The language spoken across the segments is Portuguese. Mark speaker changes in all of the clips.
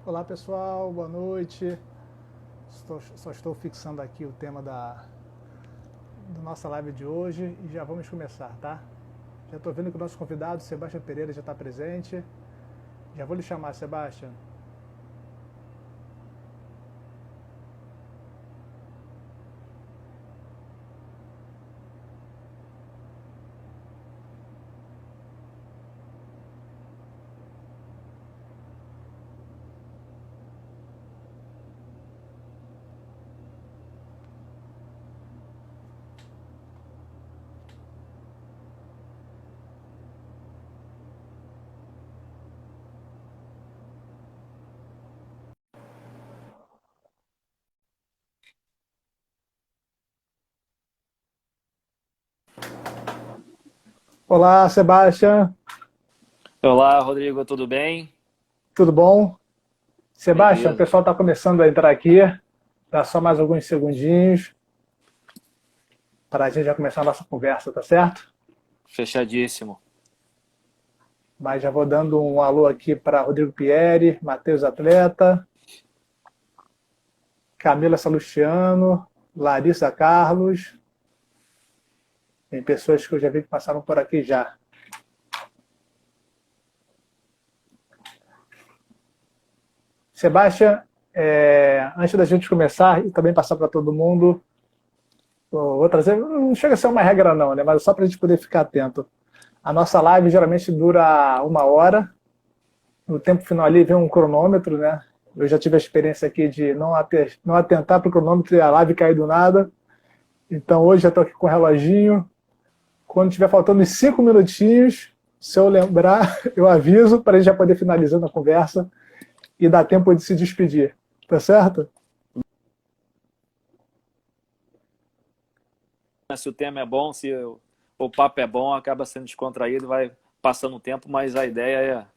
Speaker 1: Olá pessoal, boa noite. Só estou fixando aqui o tema da nossa live de hoje e já vamos começar, tá? Já estou vendo que o nosso convidado, Sebastião Pereira, já está presente. Já vou lhe chamar, Sebastião. Olá, Sebastião.
Speaker 2: Olá, Rodrigo, tudo bem?
Speaker 1: Tudo bom? Sebastião, o
Speaker 2: Beleza,
Speaker 1: pessoal está começando a entrar aqui. Dá só mais alguns segundinhos para a gente já começar a nossa conversa, tá certo?
Speaker 2: fechadíssimo.
Speaker 1: Mas já vou dando um alô aqui para Rodrigo Pieri, Matheus Atleta, Camila Salustiano, Larissa Carlos. Tem pessoas que eu já vi que passaram por aqui já. Sebastião, antes da gente começar e também passar para todo mundo, vou trazer, não chega a ser uma regra não, né? Mas só para a gente poder ficar atento. A nossa live geralmente dura 1 hora. No tempo final ali vem um cronômetro, né? Eu já tive a experiência aqui de não atentar para o cronômetro e a live cair do nada. Então hoje já estou aqui com o reloginho. Quando tiver faltando uns 5 minutinhos, se eu lembrar, eu aviso para a gente já poder finalizando a conversa e dar tempo de se despedir. Tá certo?
Speaker 2: Se o tema é bom, se o papo é bom, acaba sendo descontraído, vai passando o tempo, mas a ideia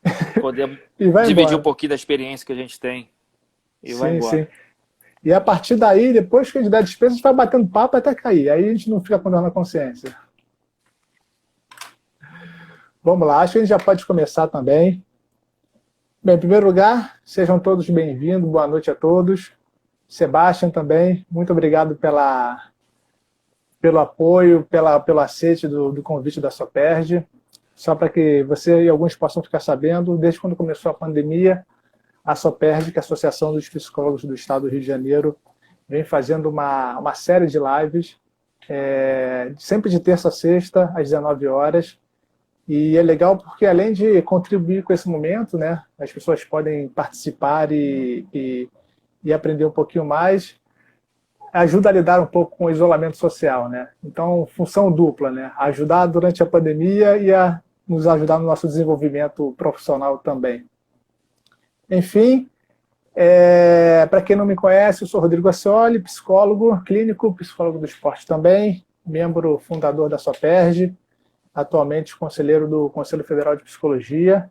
Speaker 2: é poder
Speaker 1: E vai
Speaker 2: dividir um
Speaker 1: embora.
Speaker 2: pouquinho da experiência que a gente tem e vai
Speaker 1: Sim, sim.
Speaker 2: embora.
Speaker 1: E a partir daí, depois que a gente der despesa, a gente vai batendo papo até cair. Aí a gente não fica com dor na consciência. Vamos lá, acho que a gente já pode começar também. Bem, em primeiro lugar, sejam todos bem-vindos, boa noite a todos. Sebastião também, muito obrigado pelo apoio, pelo aceite do convite da Soperge. Só para que você e alguns possam ficar sabendo, desde quando começou a pandemia, a Soperge, que é a Associação dos Psicólogos do Estado do Rio de Janeiro, vem fazendo uma série de lives, sempre de terça a sexta, às 19 horas. E é legal porque, além de contribuir com esse momento, né, as pessoas podem participar e aprender um pouquinho mais, ajuda a lidar um pouco com o isolamento social, né? Então, função dupla, né? Ajudar durante a pandemia e a nos ajudar no nosso desenvolvimento profissional também. Enfim, para quem não me conhece, eu sou Rodrigo Ascioli, psicólogo clínico, psicólogo do esporte também, membro fundador da Soperge, atualmente conselheiro do Conselho Federal de Psicologia.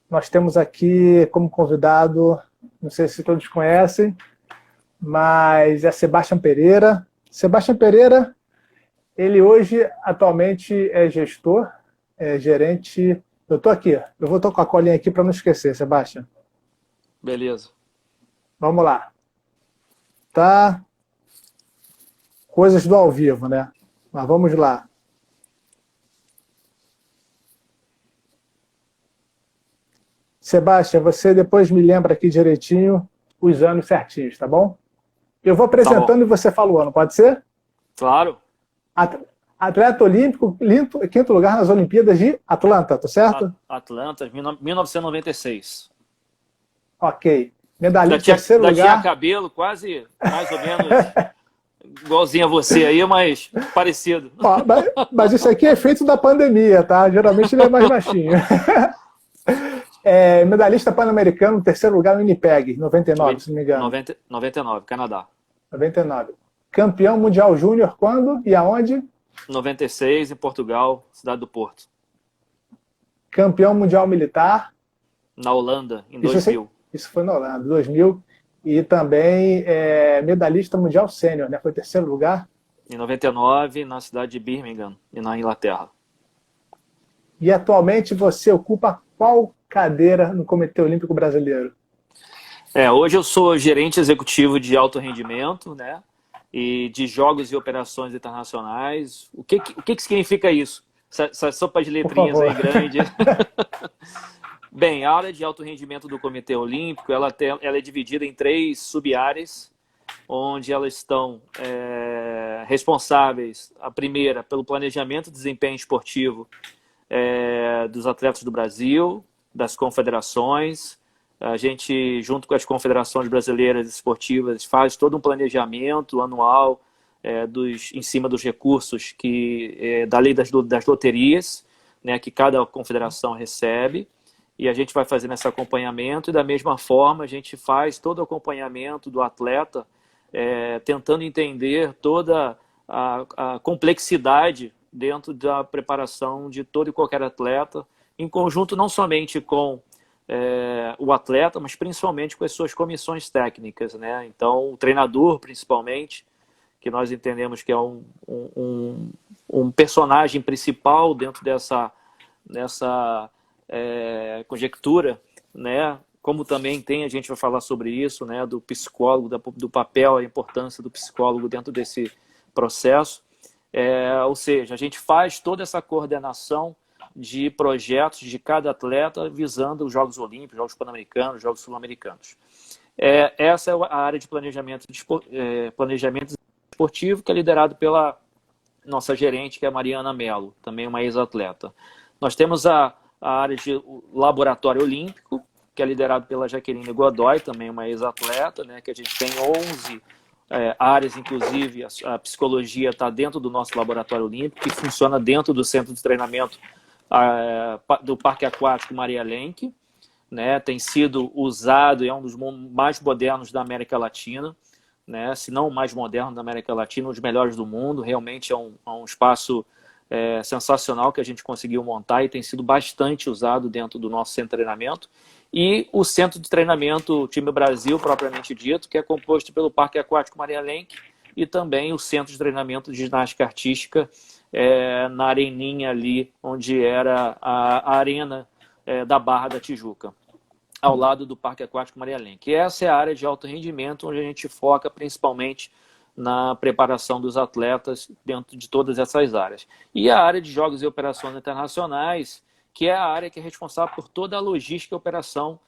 Speaker 1: Nós temos aqui como convidado, não sei se todos conhecem, mas é Sebastião Pereira. Sebastião Pereira, ele hoje atualmente é gestor, é gerente. Eu estou aqui, eu vou estar com a colinha aqui para não esquecer, Sebastião.
Speaker 2: Beleza.
Speaker 1: Vamos lá. Tá? Coisas do ao vivo, né? Mas vamos lá. Sebastião, você depois me lembra aqui direitinho os anos certinhos, tá bom? Eu vou
Speaker 2: Tá bom.
Speaker 1: apresentando e você fala o ano, pode ser?
Speaker 2: Claro.
Speaker 1: Atleta olímpico, quinto lugar nas Olimpíadas de Atlanta, tá certo?
Speaker 2: Atlanta, 1996.
Speaker 1: Ok. Medalhista, terceiro
Speaker 2: Ainda tinha
Speaker 1: lugar.
Speaker 2: cabelo, quase mais ou menos igualzinho a você aí, mas parecido.
Speaker 1: Ó, mas isso aqui é feito da pandemia, tá? Geralmente ele é mais baixinho. Medalhista pan-americano, terceiro lugar no Winnipeg, 99, se não me engano.
Speaker 2: 99, Canadá.
Speaker 1: 99. Campeão mundial júnior quando e aonde?
Speaker 2: 96 em Portugal, cidade do Porto.
Speaker 1: Campeão mundial militar.
Speaker 2: Na Holanda, em
Speaker 1: Isso,
Speaker 2: 2000.
Speaker 1: isso foi na Holanda, 2000. E também medalhista mundial sênior, né? Foi terceiro lugar.
Speaker 2: Em 99, na cidade de Birmingham, e na Inglaterra.
Speaker 1: E atualmente você ocupa qual cadeira no Comitê Olímpico Brasileiro?
Speaker 2: Hoje eu sou gerente executivo de alto rendimento, né? E de jogos e operações internacionais. O que significa isso? Essa sopa de
Speaker 1: Por
Speaker 2: letrinhas
Speaker 1: favor.
Speaker 2: aí grande. Bem, a área de alto rendimento do Comitê Olímpico, ela é dividida em 3 sub-áreas, onde elas estão responsáveis, a primeira, pelo planejamento e desempenho esportivo dos atletas do Brasil, das confederações. A gente, junto com as confederações brasileiras esportivas, faz todo um planejamento anual em cima dos recursos da lei das loterias, né, que cada confederação recebe. E a gente vai fazendo esse acompanhamento e, da mesma forma, a gente faz todo o acompanhamento do atleta, tentando entender toda a complexidade dentro da preparação de todo e qualquer atleta, em conjunto não somente com o atleta, mas principalmente com as suas comissões técnicas, né? Então, o treinador, principalmente, que nós entendemos que é um personagem principal dentro dessa conjectura, né? Como também a gente vai falar sobre isso, né? Do psicólogo, do papel, a importância do psicólogo dentro desse processo. Ou seja, a gente faz toda essa coordenação de projetos de cada atleta visando os Jogos Olímpicos, Jogos Pan-Americanos, Jogos Sul-Americanos. Essa é a área de planejamento esportivo, que é liderado pela nossa gerente, que é a Mariana Mello, também uma ex-atleta. Nós temos a área de laboratório olímpico, que é liderado pela Jaqueline Godoy, também uma ex-atleta, né, que a gente tem 11 áreas, inclusive a psicologia está dentro do nosso laboratório olímpico, que funciona dentro do centro de treinamento do Parque Aquático Maria Lenk, né, tem sido usado, é um dos mais modernos da América Latina, né, se não o mais moderno da América Latina, um dos melhores do mundo. Realmente é um espaço sensacional que a gente conseguiu montar e tem sido bastante usado dentro do nosso centro de treinamento. E o centro de treinamento Time Brasil, propriamente dito, que é composto pelo Parque Aquático Maria Lenk e também o centro de treinamento de ginástica artística na areninha ali, onde era a arena da Barra da Tijuca, ao lado do Parque Aquático Maria Lenk. E essa é a área de alto rendimento, onde a gente foca principalmente na preparação dos atletas dentro de todas essas áreas. E a área de jogos e operações internacionais, que é a área que é responsável por toda a logística e operação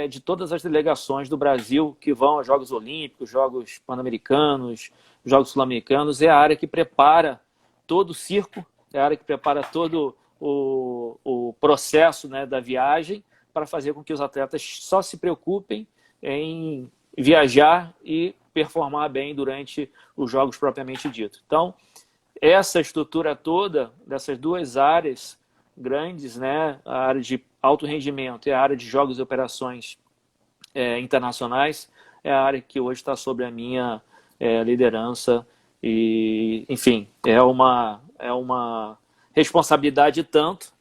Speaker 2: de todas as delegações do Brasil que vão aos Jogos Olímpicos, Jogos Pan-Americanos, Jogos Sul-Americanos. É a área que prepara todo o circo, é a área que prepara todo o processo, né, da viagem, para fazer com que os atletas só se preocupem em viajar e performar bem durante os jogos propriamente dito. Então, essa estrutura toda dessas 2 áreas grandes, né, a área de alto rendimento e a área de jogos e operações internacionais, é a área que hoje está sob a minha liderança. E, enfim, é uma responsabilidade tanto,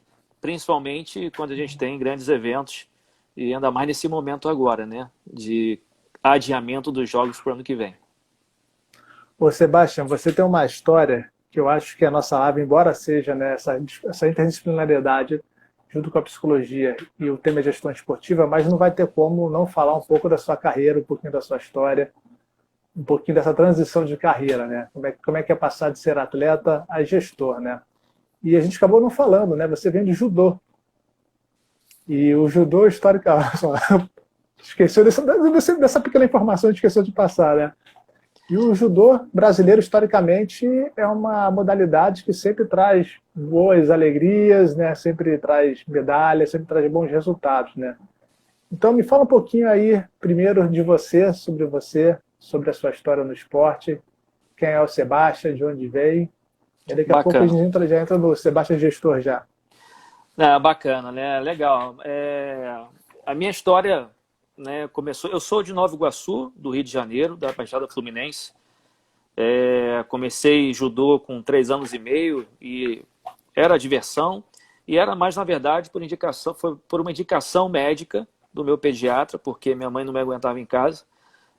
Speaker 2: principalmente quando a gente tem grandes eventos, e ainda mais nesse momento agora, né, de adiamento dos jogos para o ano que vem.
Speaker 1: Ô, Sebastião, você tem uma história que eu acho que a nossa área, embora seja, né, essa interdisciplinaridade junto com a psicologia e o tema é gestão esportiva, mas não vai ter como não falar um pouco da sua carreira, um pouquinho da sua história, um pouquinho dessa transição de carreira, né? Como é que é passar de ser atleta a gestor, né? E a gente acabou não falando, né? Você vem de judô. E o judô, historicamente, esqueceu dessa pequena informação, a gente esqueceu de passar, né? E o judô brasileiro, historicamente, é uma modalidade que sempre traz boas alegrias, né? Sempre traz medalhas, sempre traz bons resultados, né? Então, me fala um pouquinho aí, primeiro, de você, sobre a sua história no esporte, quem é o Sebastião, de onde veio. E daqui a pouco a gente já entra no Sebastião gestor já.
Speaker 2: Bacana, né? Legal. A minha história, né, começou... Eu sou de Nova Iguaçu, do Rio de Janeiro, da Baixada Fluminense. Comecei judô com 3 anos e meio e era diversão. E era mais, na verdade, foi por uma indicação médica do meu pediatra, porque minha mãe não me aguentava em casa.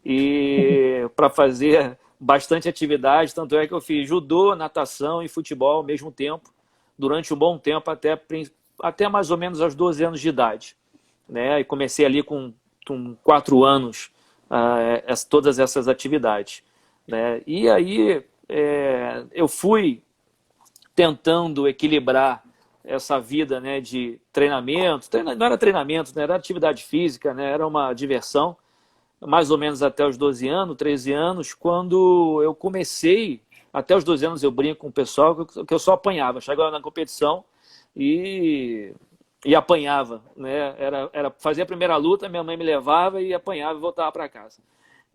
Speaker 2: E para fazer bastante atividade, tanto é que eu fiz judô, natação e futebol ao mesmo tempo, durante um bom tempo, até mais ou menos aos 12 anos de idade, né? E comecei ali com com 4 anos todas essas atividades, né? E aí eu fui tentando equilibrar essa vida, né, de treinamento. Não era treinamento, né, era atividade física, né, era uma diversão, mais ou menos até os 12 anos, 13 anos, quando eu comecei, até os 12 anos eu brinco com o pessoal que eu só apanhava, chegava na competição e apanhava, né? Fazia a primeira luta, minha mãe me levava e apanhava e voltava para casa.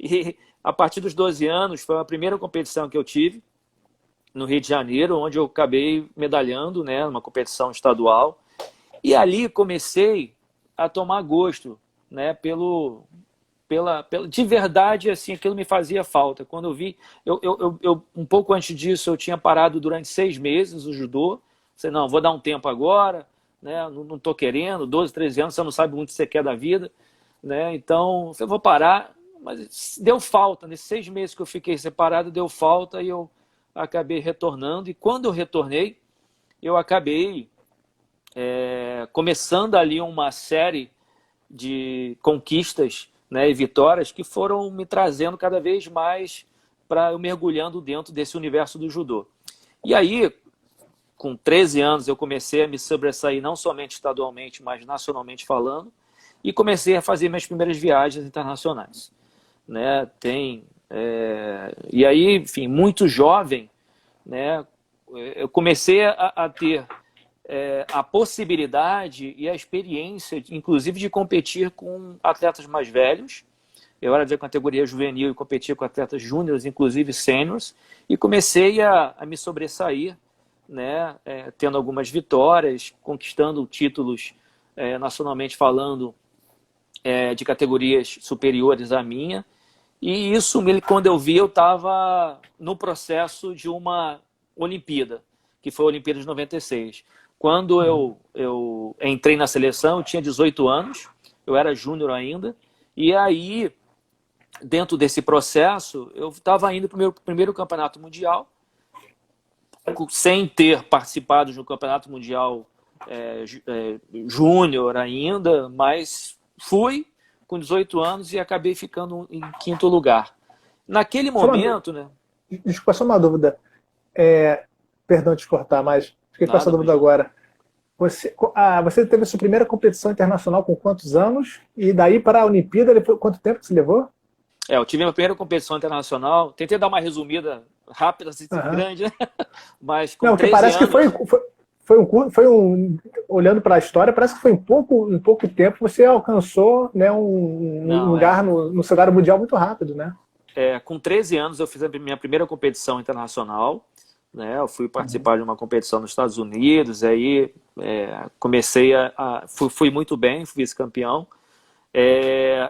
Speaker 2: E a partir dos 12 anos foi a primeira competição que eu tive no Rio de Janeiro, onde eu acabei medalhando, né, numa competição estadual. E ali comecei a tomar gosto, né, de verdade, assim, aquilo me fazia falta. Quando eu vi, um pouco antes disso, eu tinha parado durante 6 meses o judô. Falei, não, vou dar um tempo agora, né, não estou querendo, 12, 13 anos, você não sabe muito o que você quer da vida, né, então eu vou parar. Mas deu falta, nesses 6 meses que eu fiquei separado, deu falta e eu acabei retornando. E quando eu retornei, eu acabei começando ali uma série de conquistas, né, e vitórias que foram me trazendo cada vez mais para eu mergulhando dentro desse universo do judô. E aí, com 13 anos, eu comecei a me sobressair não somente estadualmente, mas nacionalmente falando, e comecei a fazer minhas primeiras viagens internacionais, né? E aí, enfim, muito jovem, né, eu comecei a ter a possibilidade e a experiência, inclusive, de competir com atletas mais velhos. Eu era da categoria juvenil e competia com atletas júniores, inclusive sêniores, e comecei a me sobressair, né, tendo algumas vitórias, conquistando títulos, nacionalmente falando, de categorias superiores à minha. E isso, quando eu vi, eu estava no processo de uma Olimpíada, que foi a Olimpíada de 96. Quando eu entrei na seleção, eu tinha 18 anos, eu era júnior ainda, e aí, dentro desse processo, eu estava indo para o meu primeiro campeonato mundial, sem ter participado de um campeonato mundial júnior ainda, mas fui com 18 anos e acabei ficando em 5º lugar. Naquele momento, né?
Speaker 1: Desculpa, só uma dúvida. Perdão te cortar, mas fiquei com essa dúvida agora. Você teve a sua primeira competição internacional com quantos anos? E daí para a Olimpíada, quanto tempo que você levou?
Speaker 2: Eu tive a minha primeira competição internacional. Tentei dar uma resumida rápida, assim, grande, né? Mas com 13
Speaker 1: parece
Speaker 2: anos...
Speaker 1: que foi olhando para a história, parece que foi em pouco tempo você alcançou, né, um lugar no cenário mundial muito rápido, né?
Speaker 2: Com 13 anos eu fiz a minha primeira competição internacional, né? Eu fui participar de uma competição nos Estados Unidos, aí comecei fui muito bem, fui vice-campeão.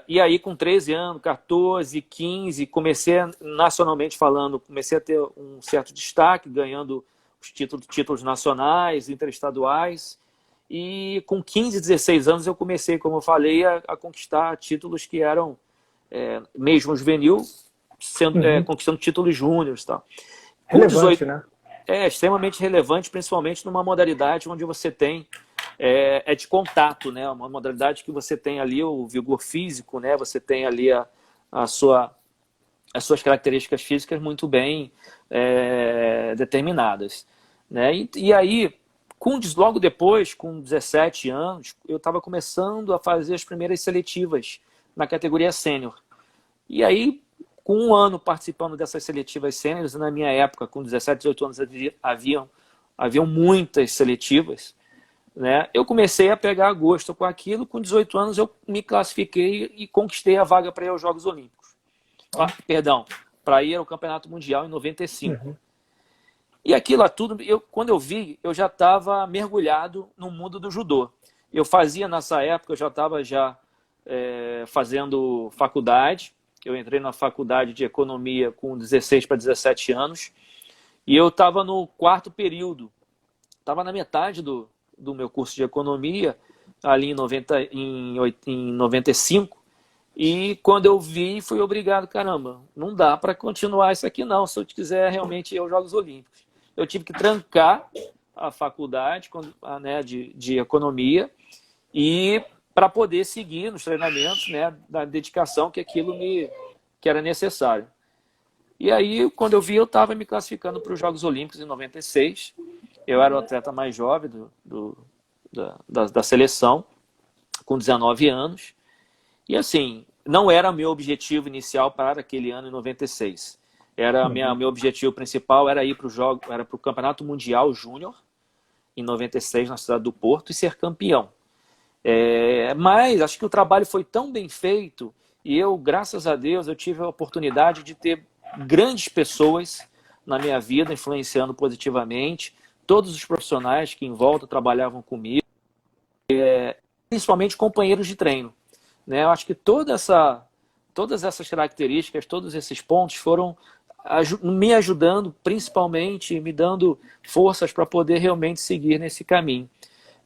Speaker 2: E aí com 13 anos, 14, 15, comecei, nacionalmente falando, comecei a ter um certo destaque, ganhando os títulos nacionais, interestaduais, e com 15, 16 anos eu comecei, como eu falei, a conquistar títulos que eram mesmo juvenil, conquistando títulos júniores, tá?
Speaker 1: Relevante, né?
Speaker 2: Extremamente relevante, principalmente numa modalidade onde você tem de contato, né? Uma modalidade que você tem ali o vigor físico, né? Você tem ali as suas características físicas muito bem determinadas, né? E aí, logo depois, com 17 anos, eu estava começando a fazer as primeiras seletivas na categoria sênior. E aí, com 1 ano participando dessas seletivas sêniores, na minha época, com 17, 18 anos, haviam muitas seletivas, né? Eu comecei a pegar gosto com aquilo. Com 18 anos eu me classifiquei e conquistei a vaga para ir aos Jogos Olímpicos. Para ir ao Campeonato Mundial em 95. E aquilo tudo, quando eu vi, eu já estava mergulhado no mundo do judô. Eu fazia, nessa época, eu já estava fazendo faculdade. Eu entrei na faculdade de economia com 16 para 17 anos. E eu estava no 4º período. Estava na metade do meu curso de economia, ali em 95. E quando eu vi, fui obrigado, caramba, não dá para continuar isso aqui não, se eu quiser realmente ir aos Jogos Olímpicos. Eu tive que trancar a faculdade, né, de economia e para poder seguir nos treinamentos, né, da dedicação que que era necessário. E aí, quando eu vi, eu estava me classificando para os Jogos Olímpicos em 96. Eu era o atleta mais jovem da seleção, com 19 anos. E assim, não era meu objetivo inicial para aquele ano em 96. Meu objetivo principal era ir para o Campeonato Mundial Júnior, em 96, na cidade do Porto, e ser campeão. Mas acho que o trabalho foi tão bem feito, e eu, graças a Deus, eu tive a oportunidade de ter grandes pessoas na minha vida, influenciando positivamente, todos os profissionais que em volta trabalhavam comigo, principalmente companheiros de treino, né? Eu acho que todas essas características, todos esses pontos foram me ajudando, principalmente me dando forças para poder realmente seguir nesse caminho.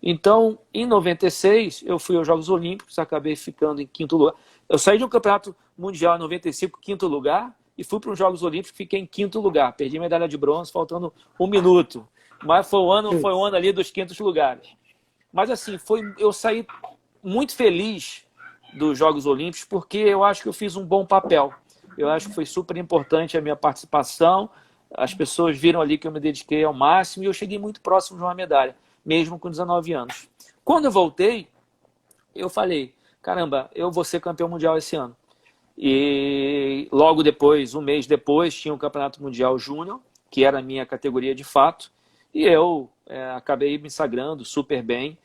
Speaker 2: Então, em 96, eu fui aos Jogos Olímpicos, acabei ficando em 5º lugar. Eu saí de um campeonato mundial em 95, 5º lugar, e fui para os Jogos Olímpicos, fiquei em 5º lugar. Perdi medalha de bronze, faltando 1 minuto. Mas foi um ano ali dos 500 lugares. Mas assim, eu saí muito feliz dos Jogos Olímpicos, porque eu acho que eu fiz um bom papel. Eu acho que foi super importante a minha participação. As pessoas viram ali que eu me dediquei ao máximo e eu cheguei muito próximo de uma medalha, mesmo com 19 anos. Quando eu voltei, eu falei, caramba, eu vou ser campeão mundial esse ano. E logo depois, um mês depois, tinha o Campeonato Mundial Júnior, que era a minha categoria de fato, e eu acabei me sagrando super bem,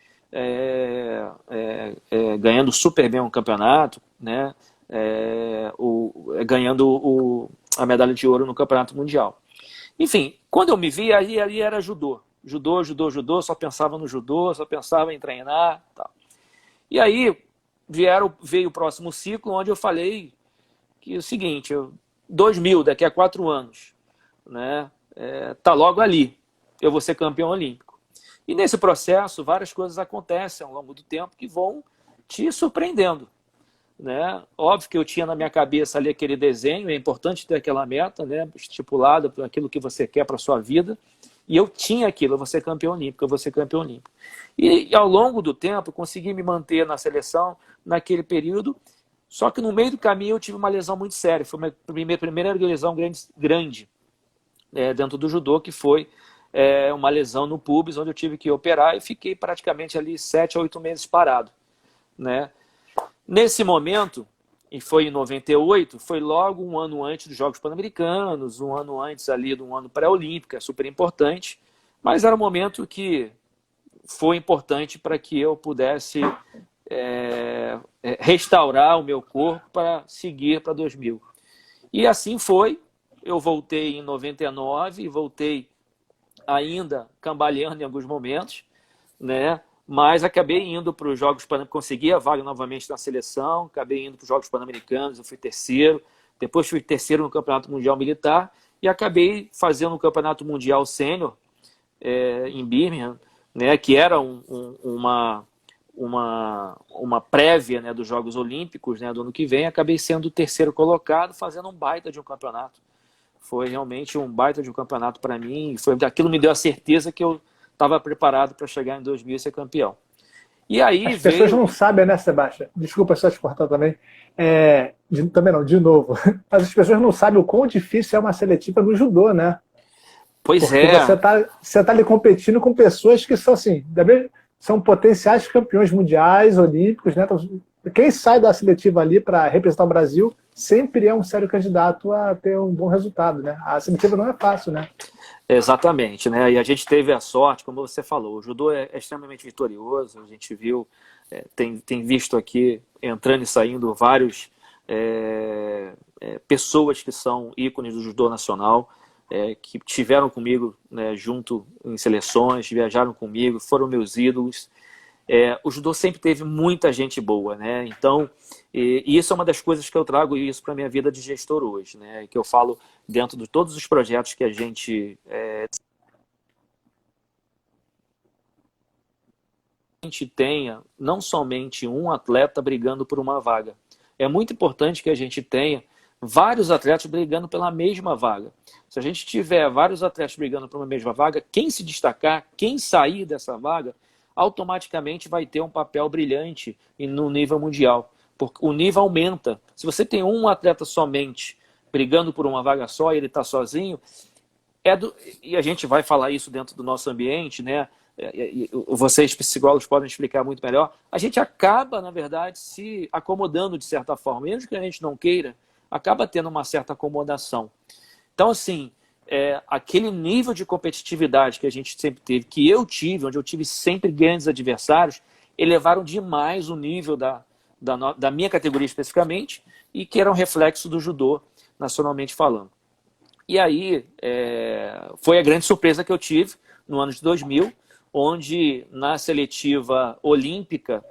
Speaker 2: ganhando super bem um campeonato, né? Ganhando a medalha de ouro no Campeonato Mundial. Enfim, quando eu me vi, ali era judô. Judô, só pensava no judô, só pensava em treinar. Tal. E aí veio o próximo ciclo, onde eu falei que é o seguinte, 2000, daqui a 4 anos, né, tá logo ali, eu vou ser campeão olímpico. E nesse processo, várias coisas acontecem ao longo do tempo que vão te surpreendendo. Né? Óbvio que eu tinha na minha cabeça ali aquele desenho, é importante ter aquela meta, né, estipulada por aquilo que você quer para a sua vida, e eu tinha aquilo, eu vou ser campeão olímpico, eu vou ser campeão olímpico. E ao longo do tempo, eu consegui me manter na seleção naquele período, só que no meio do caminho eu tive uma lesão muito séria, foi a minha primeira lesão grande dentro do judô, que foi uma lesão no pubis, onde eu tive que operar e fiquei praticamente ali 7 a 8 meses parado, né? Nesse momento, e foi em 98, foi logo um ano antes dos Jogos Pan-Americanos, um ano antes ali do ano pré-olímpico, é super importante, mas era um momento que foi importante para que eu pudesse restaurar o meu corpo para seguir para 2000. E assim foi, eu voltei em 99, voltei ainda cambaleando em alguns momentos, né? Mas acabei indo para os Jogos Pan-Americanos, consegui a vaga novamente na seleção, acabei indo para os Jogos Pan-Americanos, eu fui terceiro, depois fui terceiro no Campeonato Mundial Militar e acabei fazendo o Campeonato Mundial Sênior em Birmingham, né, que era uma prévia, né, dos Jogos Olímpicos, né, do ano que vem. Acabei sendo o terceiro colocado, fazendo um baita de um campeonato. Foi realmente um baita de um campeonato para mim, aquilo me deu a certeza que eu estava preparado para chegar em 2000 e ser campeão. E aí
Speaker 1: as pessoas não sabem, né, Sebastião? Desculpa só te cortar também. Também não, de novo. Mas as pessoas não sabem o quão difícil é uma seletiva no judô, né?
Speaker 2: Pois
Speaker 1: porque você tá ali competindo com pessoas que são assim, são potenciais campeões mundiais, olímpicos, né? Então, quem sai da seletiva ali para representar o Brasil sempre é um sério candidato a ter um bom resultado, né? A seletiva não é fácil, né?
Speaker 2: Exatamente, né? E a gente teve a sorte, como você falou, o judô é extremamente vitorioso, a gente viu, tem visto aqui, entrando e saindo vários pessoas que são ícones do judô nacional, que tiveram comigo, né, junto em seleções, viajaram comigo, foram meus ídolos. O judô sempre teve muita gente boa, né? Então, e isso é uma das coisas que eu trago isso para a minha vida de gestor hoje, né? Que eu falo dentro de todos os projetos que a gente tenha não somente um atleta brigando por uma vaga. É muito importante que a gente tenha vários atletas brigando pela mesma vaga. Se a gente tiver vários atletas brigando por uma mesma vaga, quem se destacar, quem sair dessa vaga, automaticamente vai ter um papel brilhante no nível mundial. Porque o nível aumenta. Se você tem um atleta somente brigando por uma vaga só e ele está sozinho, e a gente vai falar isso dentro do nosso ambiente, né? Vocês, psicólogos, podem explicar muito melhor. A gente acaba, na verdade, se acomodando de certa forma. Mesmo que a gente não queira, acaba tendo uma certa acomodação. Então, assim, aquele nível de competitividade que a gente sempre teve, que eu tive, onde eu tive sempre grandes adversários, elevaram demais o nível da minha categoria especificamente, e que era um reflexo do judô, nacionalmente falando. E aí, foi a grande surpresa que eu tive no ano de 2000, onde na seletiva olímpica,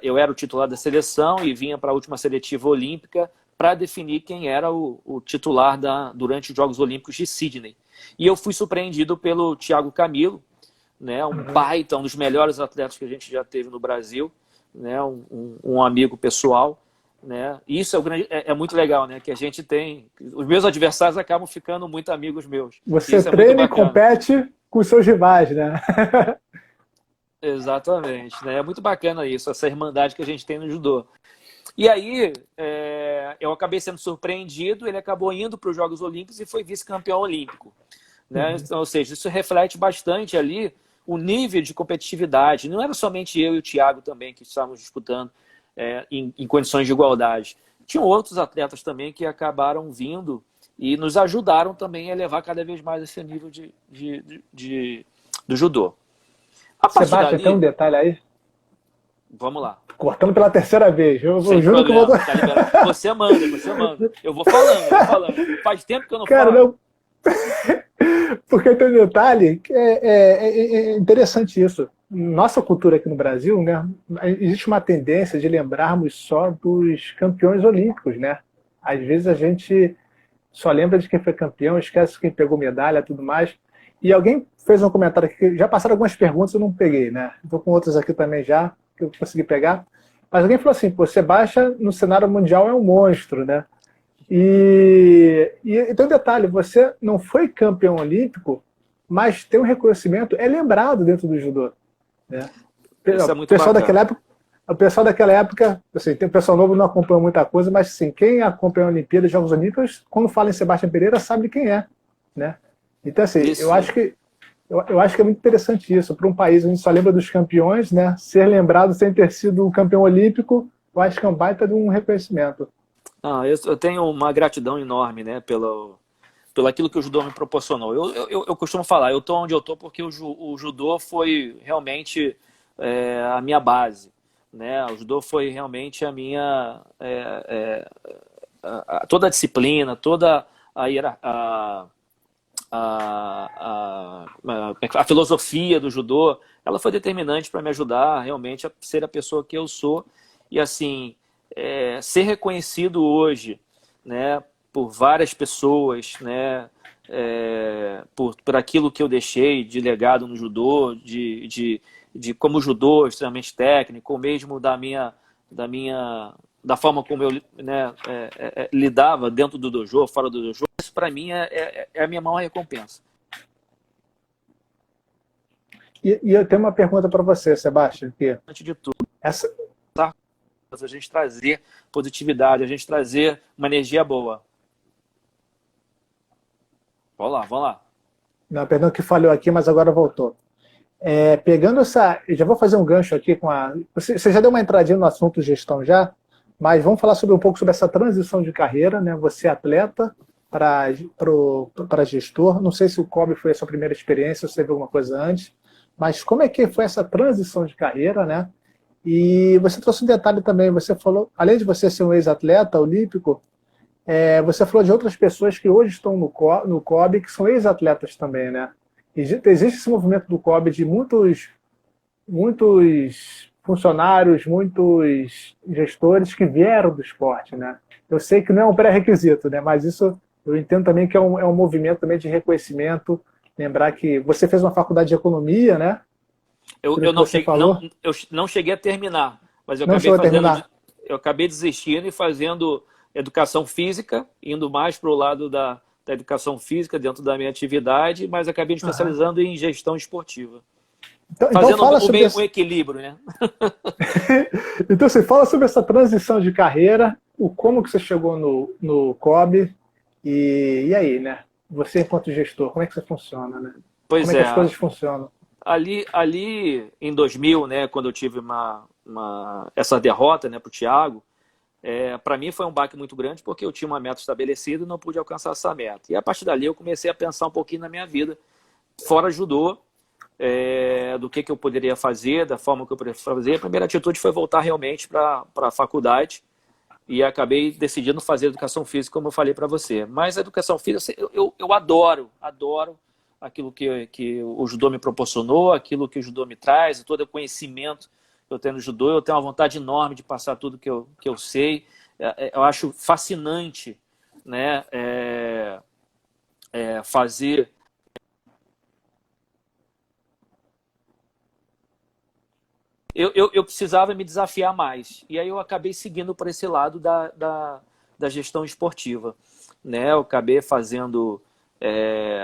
Speaker 2: eu era o titular da seleção e vinha para a última seletiva olímpica para definir quem era o titular durante os Jogos Olímpicos de Sydney. E eu fui surpreendido pelo Thiago Camilo, né, um baita, um dos melhores atletas que a gente já teve no Brasil, né, um amigo pessoal. Né? Isso é muito legal, né? Que a gente tem. Os meus adversários acabam ficando muito amigos meus.
Speaker 1: Você treina e compete com os seus rivais, né?
Speaker 2: Exatamente, né? É muito bacana isso, essa irmandade que a gente tem no judô. E aí, eu acabei sendo surpreendido, ele acabou indo para os Jogos Olímpicos e foi vice-campeão olímpico. Né? Então, ou seja, isso reflete bastante ali o nível de competitividade. Não era somente eu e o Thiago também que estávamos disputando em condições de igualdade. Tinham outros atletas também que acabaram vindo e nos ajudaram também a elevar cada vez mais esse nível do judô.
Speaker 1: Sebastião, tem um detalhe aí?
Speaker 2: Vamos lá.
Speaker 1: Cortando pela terceira vez. Eu juro que eu vou...
Speaker 2: Tá você manda. Eu vou falando. Faz tempo que eu não
Speaker 1: falo.
Speaker 2: Não...
Speaker 1: Porque tem um detalhe que é interessante isso. Nossa cultura aqui no Brasil, né, existe uma tendência de lembrarmos só dos campeões olímpicos, né? Às vezes a gente só lembra de quem foi campeão, esquece quem pegou medalha e tudo mais. E alguém fez um comentário aqui, já passaram algumas perguntas, eu não peguei, né? Estou com outras aqui também já, que eu consegui pegar. Mas alguém falou assim, pô, Sebastião no cenário mundial é um monstro, né? E tem um detalhe, você não foi campeão olímpico, mas tem um reconhecimento, é lembrado dentro do judô. Né?
Speaker 2: Isso é muito bacana.
Speaker 1: O pessoal daquela época, assim, tem um pessoal novo que não acompanha muita coisa, mas assim, quem acompanha a Olimpíada e Jogos Olímpicos, quando fala em Sebastião Pereira, sabe quem é. Né? Então, assim, eu acho que é muito interessante isso. Para um país onde a gente só lembra dos campeões, né? Ser lembrado sem ter sido um campeão olímpico, eu acho que é um baita de um reconhecimento.
Speaker 2: Eu tenho uma gratidão enorme, né, pelo aquilo que o judô me proporcionou. Eu costumo falar, eu estou onde eu estou porque o judô foi realmente a minha base. Né? O judô foi realmente a minha... toda a disciplina, toda a filosofia do judô, ela foi determinante para me ajudar realmente a ser a pessoa que eu sou. E assim, ser reconhecido hoje, né, por várias pessoas, né, por aquilo que eu deixei de legado no judô, de como judô extremamente técnico, ou mesmo da forma como eu, né, lidava dentro do dojo, fora do dojo, isso para mim é a minha maior recompensa.
Speaker 1: E eu tenho uma pergunta para você, Sebastião.
Speaker 2: Antes de tudo, a gente trazer positividade, a gente trazer uma energia boa. Vamos lá.
Speaker 1: Não, perdão que falhou aqui, mas agora voltou. Pegando eu já vou fazer um gancho aqui com Você já deu uma entradinha no assunto gestão já, mas vamos falar um pouco sobre essa transição de carreira, né? Você é atleta para gestor. Não sei se o COB foi a sua primeira experiência, se você viu alguma coisa antes, mas como é que foi essa transição de carreira, né? E você trouxe um detalhe também, você falou, além de você ser um ex-atleta olímpico, você falou de outras pessoas que hoje estão no COB, que são ex-atletas também, né? Existe esse movimento do COB de muitos funcionários, muitos gestores que vieram do esporte, né? Eu sei que não é um pré-requisito, né? Mas isso eu entendo também que é um movimento também de reconhecimento. Lembrar que você fez uma faculdade de economia, né?
Speaker 2: Eu não cheguei a terminar, mas eu acabei desistindo e fazendo educação física, indo mais para o lado da educação física dentro da minha atividade, mas acabei me especializando em gestão esportiva.
Speaker 1: Então
Speaker 2: Fazendo
Speaker 1: fala sobre
Speaker 2: o equilíbrio, né?
Speaker 1: Então você fala sobre essa transição de carreira, como que você chegou no COB e aí, né? Você enquanto gestor, como é que você funciona, né? Como
Speaker 2: Pois
Speaker 1: é que
Speaker 2: é,
Speaker 1: as coisas funcionam?
Speaker 2: ali em 2000, né, quando eu tive essa derrota, né, para o Thiago, para mim foi um baque muito grande porque eu tinha uma meta estabelecida e não pude alcançar essa meta. E a partir dali eu comecei a pensar um pouquinho na minha vida, fora judô, do que eu poderia fazer, da forma que eu poderia fazer. A primeira atitude foi voltar realmente para a faculdade e acabei decidindo fazer educação física, como eu falei para você. Mas a educação física, eu adoro aquilo que o judô me proporcionou, aquilo que o judô me traz, todo o conhecimento que eu tenho no judô. Eu tenho uma vontade enorme de passar tudo que eu sei. Eu acho fascinante, né, fazer. Eu precisava me desafiar mais. E aí eu acabei seguindo por esse lado da gestão esportiva. Né? Eu acabei fazendo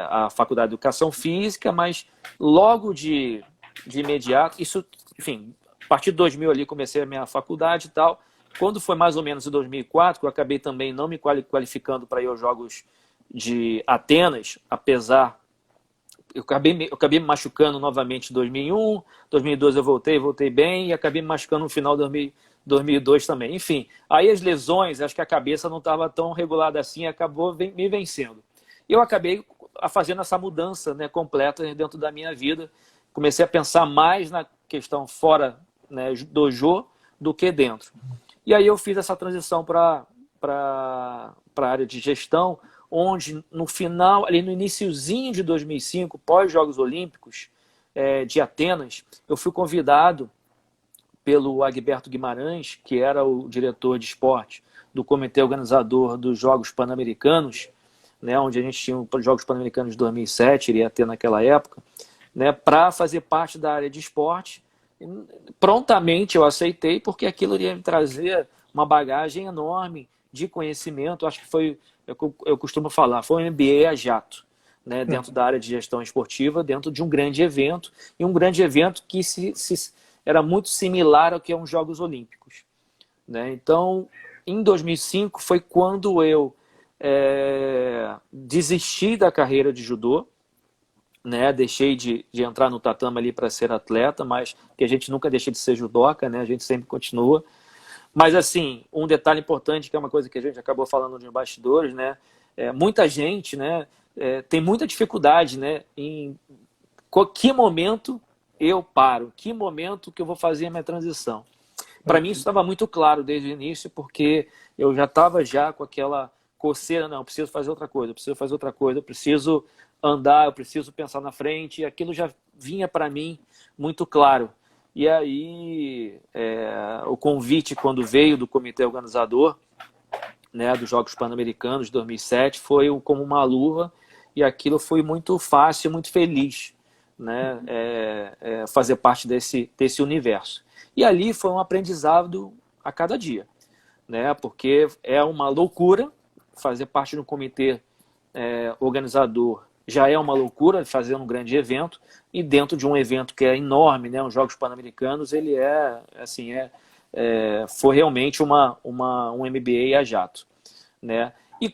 Speaker 2: a faculdade de educação física, mas logo de imediato, isso, enfim, a partir de 2000 ali comecei a minha faculdade e tal. Quando foi mais ou menos em 2004, que eu acabei também não me qualificando para ir aos Jogos de Atenas, apesar eu acabei me machucando novamente em 2001, 2002 eu voltei bem e acabei me machucando no final de 2002 também. Enfim, aí as lesões, acho que a cabeça não estava tão regulada assim, acabou me vencendo. Eu acabei fazendo essa mudança, né, completa dentro da minha vida. Comecei a pensar mais na questão fora, né, do Jô do que dentro. E aí eu fiz essa transição para a área de gestão, onde no final, ali no iniciozinho de 2005, pós-Jogos Olímpicos de Atenas, eu fui convidado pelo Agberto Guimarães, que era o diretor de esporte do comitê organizador dos Jogos Pan-Americanos, né, onde a gente tinha os Jogos Pan-Americanos de 2007, iria ter naquela época, né, para fazer parte da área de esporte. Prontamente eu aceitei, porque aquilo iria me trazer uma bagagem enorme de conhecimento. Acho que foi, eu costumo falar, foi um MBA a jato, né, dentro da área de gestão esportiva, dentro de um grande evento, e um grande evento que era muito similar ao que é os Jogos Olímpicos. Né? Então, em 2005 foi quando eu desisti da carreira de judô, né? Deixei de entrar no tatame ali para ser atleta, mas que a gente nunca deixa de ser judoca, né? A gente sempre continua. Mas, assim, um detalhe importante, que é uma coisa que a gente acabou falando nos bastidores, né? Muita gente, né, tem muita dificuldade, né, em que momento eu paro, que momento que eu vou fazer a minha transição. Para mim isso estava muito claro desde o início, porque eu já estava com aquela coceira, não, eu preciso fazer outra coisa, eu preciso andar, eu preciso pensar na frente, e aquilo já vinha para mim muito claro. E aí o convite, quando veio do comitê organizador, né, dos Jogos Pan-Americanos de 2007, foi como uma luva, e aquilo foi muito fácil, muito feliz, né, fazer parte desse universo. E ali foi um aprendizado a cada dia, né, porque é uma loucura fazer parte de um comitê organizador. Já é uma loucura fazer um grande evento, e dentro de um evento que é enorme, né, os Jogos Pan-Americanos, ele foi realmente um MBA a jato, né? E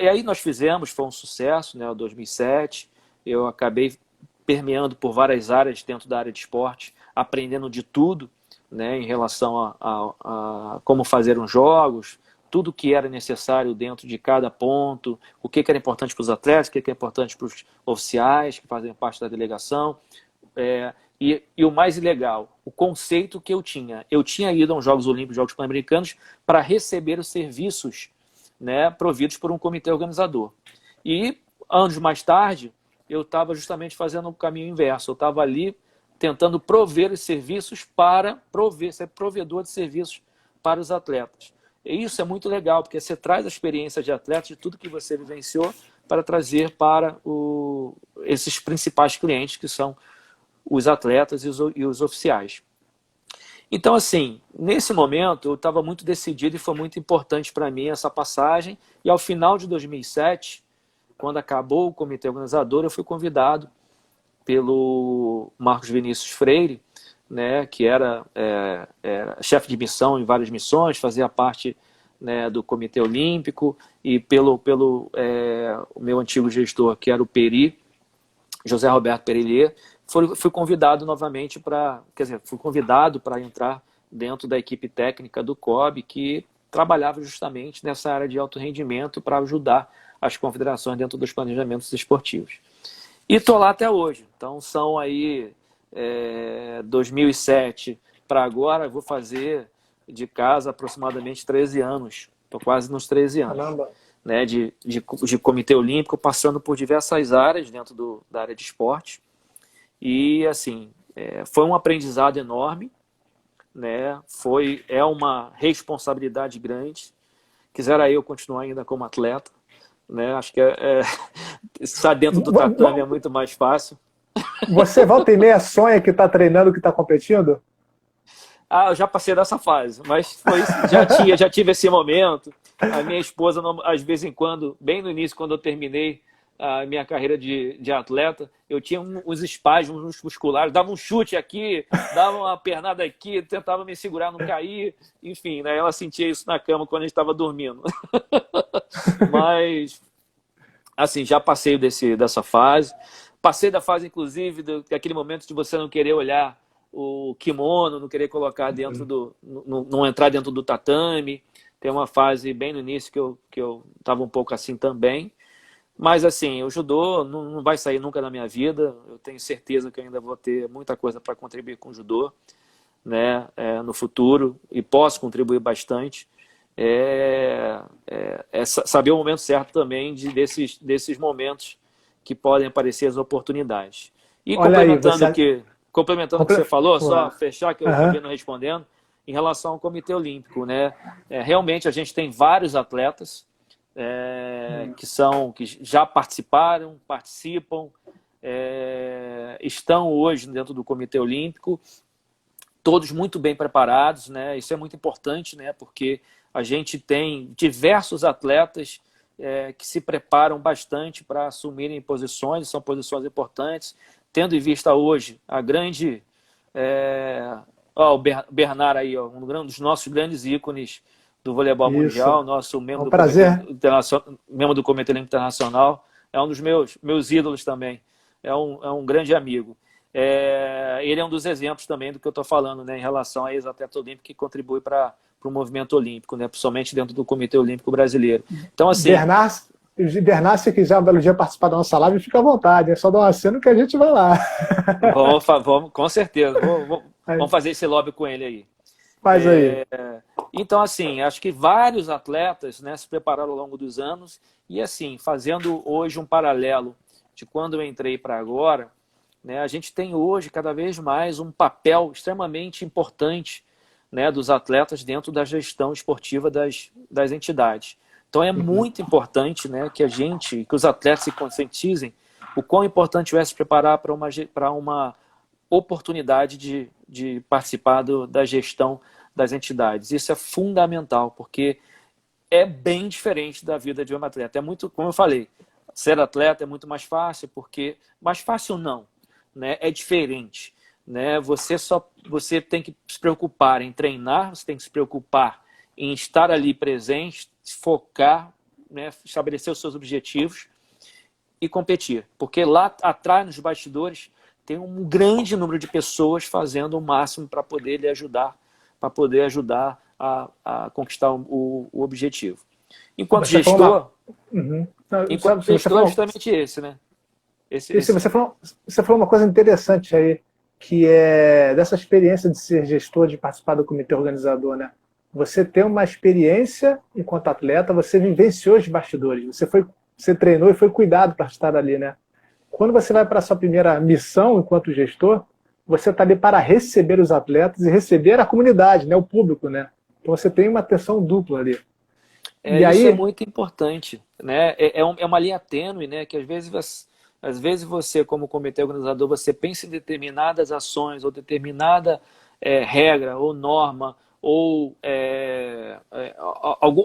Speaker 2: aí nós fizemos, foi um sucesso, né, 2007, eu acabei permeando por várias áreas dentro da área de esporte, aprendendo de tudo, né, em relação a como fazer os jogos, tudo que era necessário dentro de cada ponto, o que era importante para os atletas, o que é importante para os oficiais que fazem parte da delegação. E o mais legal, o conceito que eu tinha ido aos Jogos Olímpicos, Jogos Pan-Americanos, para receber os serviços, né, providos por um comitê organizador. E anos mais tarde, eu estava justamente fazendo o caminho inverso. Eu estava ali tentando prover os serviços ser provedor de serviços para os atletas. E isso é muito legal, porque você traz a experiência de atleta, de tudo que você vivenciou, para trazer para esses principais clientes, que são os atletas e os oficiais. Então, assim, nesse momento eu estava muito decidido, e foi muito importante para mim essa passagem. E ao final de 2007, quando acabou o comitê organizador, eu fui convidado pelo Marcos Vinícius Freire, né, que era chefe de missão em várias missões, fazia parte, né, do Comitê Olímpico, e pelo o meu antigo gestor, que era o Peri, José Roberto Perillier. Fui convidado novamente fui convidado para entrar dentro da equipe técnica do COB, que trabalhava justamente nessa área de alto rendimento para ajudar as confederações dentro dos planejamentos esportivos. E estou lá até hoje. Então são aí 2007 para agora, eu vou fazer de casa aproximadamente 13 anos. Estou quase nos 13 anos.
Speaker 1: Caramba.
Speaker 2: Né, de Comitê Olímpico, passando por diversas áreas dentro da área de esporte. E, assim, foi um aprendizado enorme, né? É uma responsabilidade grande. Quisera eu continuar ainda como atleta, né? Acho que estar dentro do tatame é muito mais fácil.
Speaker 1: Você volta e meia sonha que está treinando, que está competindo?
Speaker 2: Eu já passei dessa fase, mas já tive esse momento. A minha esposa, às vezes em quando, bem no início, quando eu terminei a minha carreira de atleta, eu tinha uns espasmos uns musculares, dava um chute aqui, dava uma pernada aqui, tentava me segurar, não cair, enfim, né? Ela sentia isso na cama quando a gente estava dormindo. Mas, assim, já passei dessa fase. Passei da fase, inclusive, daquele momento de você não querer olhar o kimono, não querer colocar dentro não entrar dentro do tatame. Tem uma fase bem no início que eu estava um pouco assim também. Mas, assim, o judô não vai sair nunca da minha vida. Eu tenho certeza que eu ainda vou ter muita coisa para contribuir com o judô, né, no futuro, e posso contribuir bastante. Saber o momento certo também desses momentos que podem aparecer as oportunidades. E complementando o que você falou, só fechar que eu acabei não respondendo, em relação ao Comitê Olímpico, né? Realmente a gente tem vários atletas que já participaram, participam, estão hoje dentro do Comitê Olímpico, todos muito bem preparados, né? Isso é muito importante, né? Porque a gente tem diversos atletas que se preparam bastante para assumirem posições, são posições importantes, tendo em vista hoje a grande... o Bernard aí, um dos nossos grandes ícones do voleibol mundial, nosso membro do Comitê Olímpico Internacional, é um dos meus ídolos também, é um grande amigo. Ele é um dos exemplos também do que eu estou falando, né, em relação a ex-atleta olímpico que contribui para o movimento olímpico, né, principalmente dentro do Comitê Olímpico Brasileiro. Então, assim...
Speaker 1: Bernard, se quiser um belo dia participar da nossa live, fica à vontade, é só dar um aceno que a gente vai lá.
Speaker 2: Vamos, com certeza, vamos fazer esse lobby com ele aí.
Speaker 1: Faz aí.
Speaker 2: Então, assim, acho que vários atletas, né, se prepararam ao longo dos anos e, assim, fazendo hoje um paralelo de quando eu entrei para agora, né, a gente tem hoje cada vez mais um papel extremamente importante, né, dos atletas dentro da gestão esportiva das entidades. Então é muito importante, né, que os atletas se conscientizem o quão importante é se preparar para uma oportunidade de participar da gestão das entidades. Isso é fundamental, porque é bem diferente da vida de um atleta. É muito, como eu falei, ser atleta é muito mais fácil, porque... Mais fácil não, né? É diferente, né? Você tem que se preocupar em treinar, você tem que se preocupar em estar ali presente, focar, né? Estabelecer os seus objetivos e competir. Porque lá atrás, nos bastidores, tem um grande número de pessoas fazendo o máximo para poder lhe ajudar, a conquistar o objetivo. Enquanto gestor, é justamente esse, né?
Speaker 1: Você falou uma coisa interessante aí, que é dessa experiência de ser gestor, de participar do comitê organizador, né? Você tem uma experiência enquanto atleta, você vivenciou os bastidores, você treinou e foi cuidado para estar ali, né? Quando você vai para a sua primeira missão enquanto gestor, você está ali para receber os atletas e receber a comunidade, né? O público, né? Então você tem uma atenção dupla ali.
Speaker 2: Isso é muito importante, né? É uma linha tênue, né? Que às vezes você, como comitê organizador, você pensa em determinadas ações ou determinada regra ou norma ou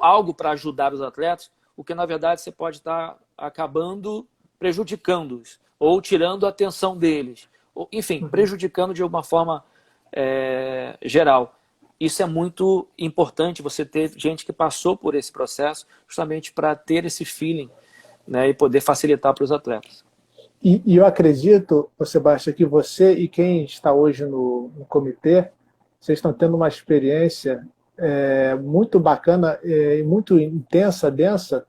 Speaker 2: algo para ajudar os atletas, o que na verdade você pode estar acabando prejudicando-os, ou tirando a atenção deles, ou, enfim, prejudicando de alguma forma geral. Isso é muito importante, você ter gente que passou por esse processo justamente para ter esse feeling, né, e poder facilitar para os atletas.
Speaker 1: E eu acredito, Sebastião, que você e quem está hoje no comitê, vocês estão tendo uma experiência muito bacana e muito intensa, densa,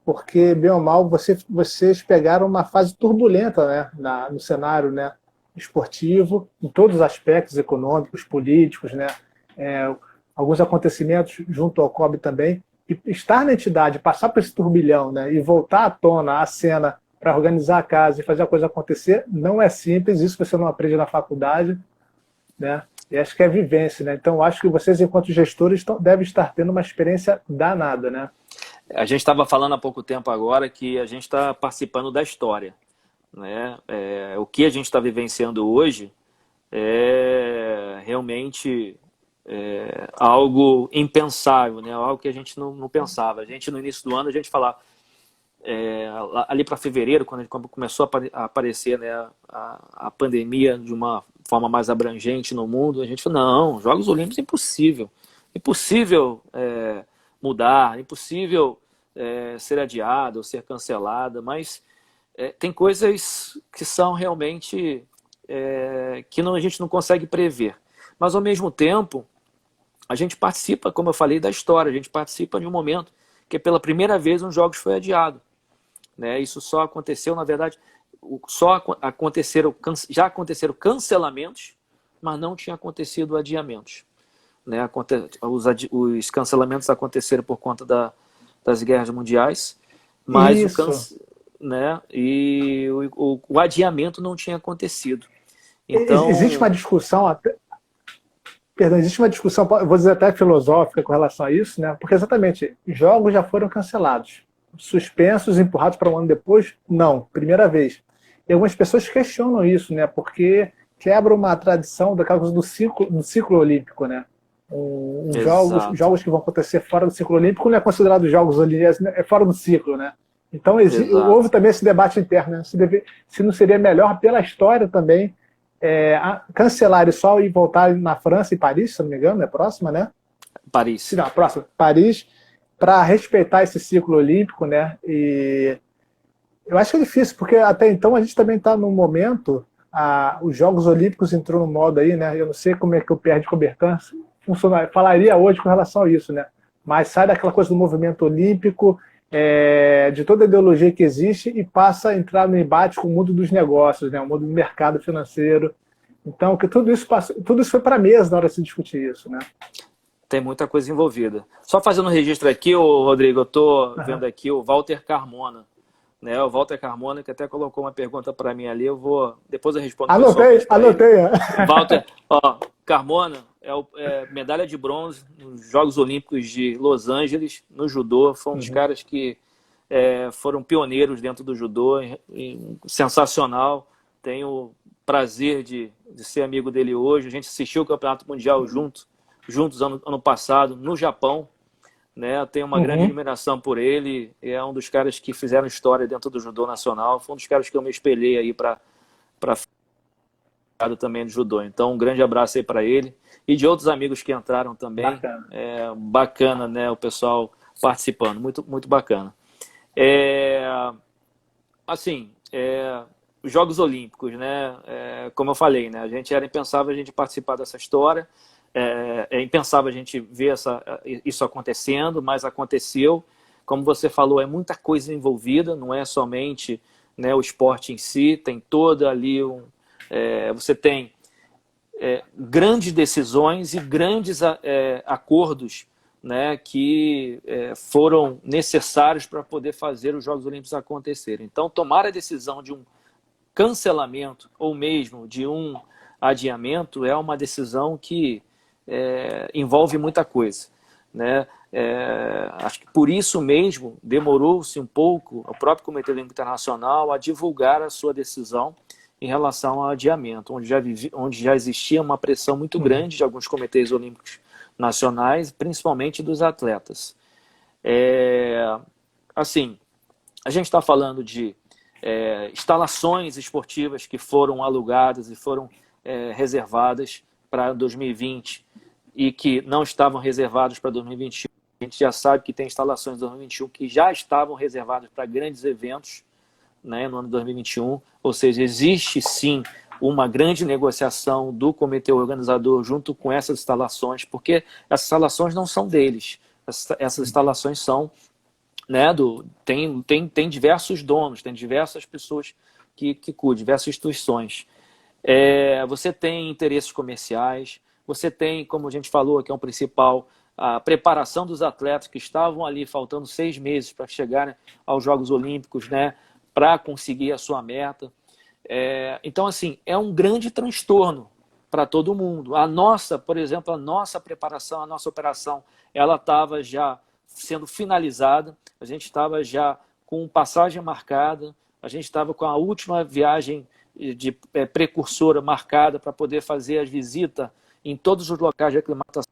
Speaker 1: porque, bem ou mal, vocês pegaram uma fase turbulenta, né, no cenário, né, esportivo, em todos os aspectos econômicos, políticos, né, alguns acontecimentos junto ao COB também, e estar na entidade, passar por esse turbilhão, né, e voltar à tona, à cena, para organizar a casa e fazer a coisa acontecer, não é simples, isso você não aprende na faculdade, né, e acho que é vivência, né, então acho que vocês, enquanto gestores, devem estar tendo uma experiência danada, né.
Speaker 2: A gente estava falando há pouco tempo agora que a gente está participando da história, né? O que a gente está vivenciando hoje é realmente algo impensável, né? Algo que a gente não pensava. A gente, no início do ano, a gente falava, ali para fevereiro, quando começou a aparecer, né, a pandemia de uma forma mais abrangente no mundo, a gente falou, não, Jogos Olímpicos é impossível. Impossível mudar, impossível ser adiada ou ser cancelada, mas tem coisas que são realmente que a gente não consegue prever. Mas, ao mesmo tempo, a gente participa, como eu falei, da história, a gente participa de um momento que pela primeira vez um Jogos foi adiado. Né? Isso só aconteceu, na verdade, já aconteceram cancelamentos, mas não tinha acontecido adiamentos. Né? Os cancelamentos aconteceram por conta das guerras mundiais, mas o adiamento não tinha acontecido. Então,
Speaker 1: existe uma discussão existe uma discussão, vou dizer até filosófica com relação a isso, né? Porque exatamente, jogos já foram cancelados, suspensos, empurrados para um ano depois, não, primeira vez. E algumas pessoas questionam isso, né? Porque quebra uma tradição daquela coisa do ciclo olímpico, né? Jogos que vão acontecer fora do ciclo olímpico não é considerado jogos olímpicos, é fora do ciclo, né? Então houve também esse debate interno, né? Se não seria melhor pela história também cancelar só e voltar na França e Paris, se não me engano, é próxima, né?
Speaker 2: Paris.
Speaker 1: Não, próxima, Paris, para respeitar esse ciclo olímpico, né? E eu acho que é difícil, porque até então a gente também está num momento, os Jogos Olímpicos entrou no modo aí, né? Eu não sei como é que o Pierre de Coubertin falaria hoje com relação a isso, né? Mas sai daquela coisa do movimento olímpico, de toda a ideologia que existe e passa a entrar no embate com o mundo dos negócios, né? O mundo do mercado financeiro. Então, que tudo isso foi para a mesa na hora de se discutir isso, né?
Speaker 2: Tem muita coisa envolvida. Só fazendo um registro aqui, Rodrigo, eu estou vendo aqui o Walter Carmona. Né, o Walter Carmona, que até colocou uma pergunta para mim ali, depois eu respondo.
Speaker 1: Anotei.
Speaker 2: Walter, Carmona é medalha de bronze nos Jogos Olímpicos de Los Angeles, no judô. Foi um dos caras que foram pioneiros dentro do judô, sensacional. Tenho prazer de ser amigo dele hoje. A gente assistiu o Campeonato Mundial juntos ano passado, no Japão. Né? Eu tenho uma grande admiração por ele. É um dos caras que fizeram história dentro do judô nacional. Foi um dos caras que eu me espelhei aí para também do judô. Então, um grande abraço aí para ele e de outros amigos que entraram também. Bacana, né? O pessoal participando, muito, muito bacana. Os Jogos Olímpicos, né? Como eu falei, né? A gente era impensável a gente participar dessa história. É impensável a gente ver isso acontecendo, mas aconteceu. Como você falou, é muita coisa envolvida, não é somente, né, o esporte em si, tem toda ali você tem grandes decisões e grandes acordos, né, que foram necessários para poder fazer os Jogos Olímpicos acontecerem. Então, tomar a decisão de um cancelamento ou mesmo de um adiamento é uma decisão que envolve muita coisa, né? Acho que por isso mesmo demorou-se um pouco o próprio Comitê Olímpico Internacional a divulgar a sua decisão em relação ao adiamento, onde já existia uma pressão muito grande de alguns comitês olímpicos nacionais, principalmente dos atletas. A gente está falando de instalações esportivas que foram alugadas e foram reservadas para 2020 e que não estavam reservadas para 2021. A gente já sabe que tem instalações de 2021 que já estavam reservadas para grandes eventos, né, no ano de 2021, ou seja, existe sim uma grande negociação do comitê organizador junto com essas instalações, porque essas instalações não são deles, essas instalações são, né, tem diversos donos, tem diversas pessoas que cuidam, diversas instituições. Você tem interesses comerciais, você tem, como a gente falou, que é um principal, a preparação dos atletas que estavam ali faltando 6 meses para chegarem aos Jogos Olímpicos, né, para conseguir a sua meta. Então, assim, é um grande transtorno para todo mundo. Por exemplo, a nossa preparação, a nossa operação, ela estava já sendo finalizada, a gente estava já com passagem marcada, a gente estava com a última viagem de precursora marcada para poder fazer as visitas em todos os locais de aclimatação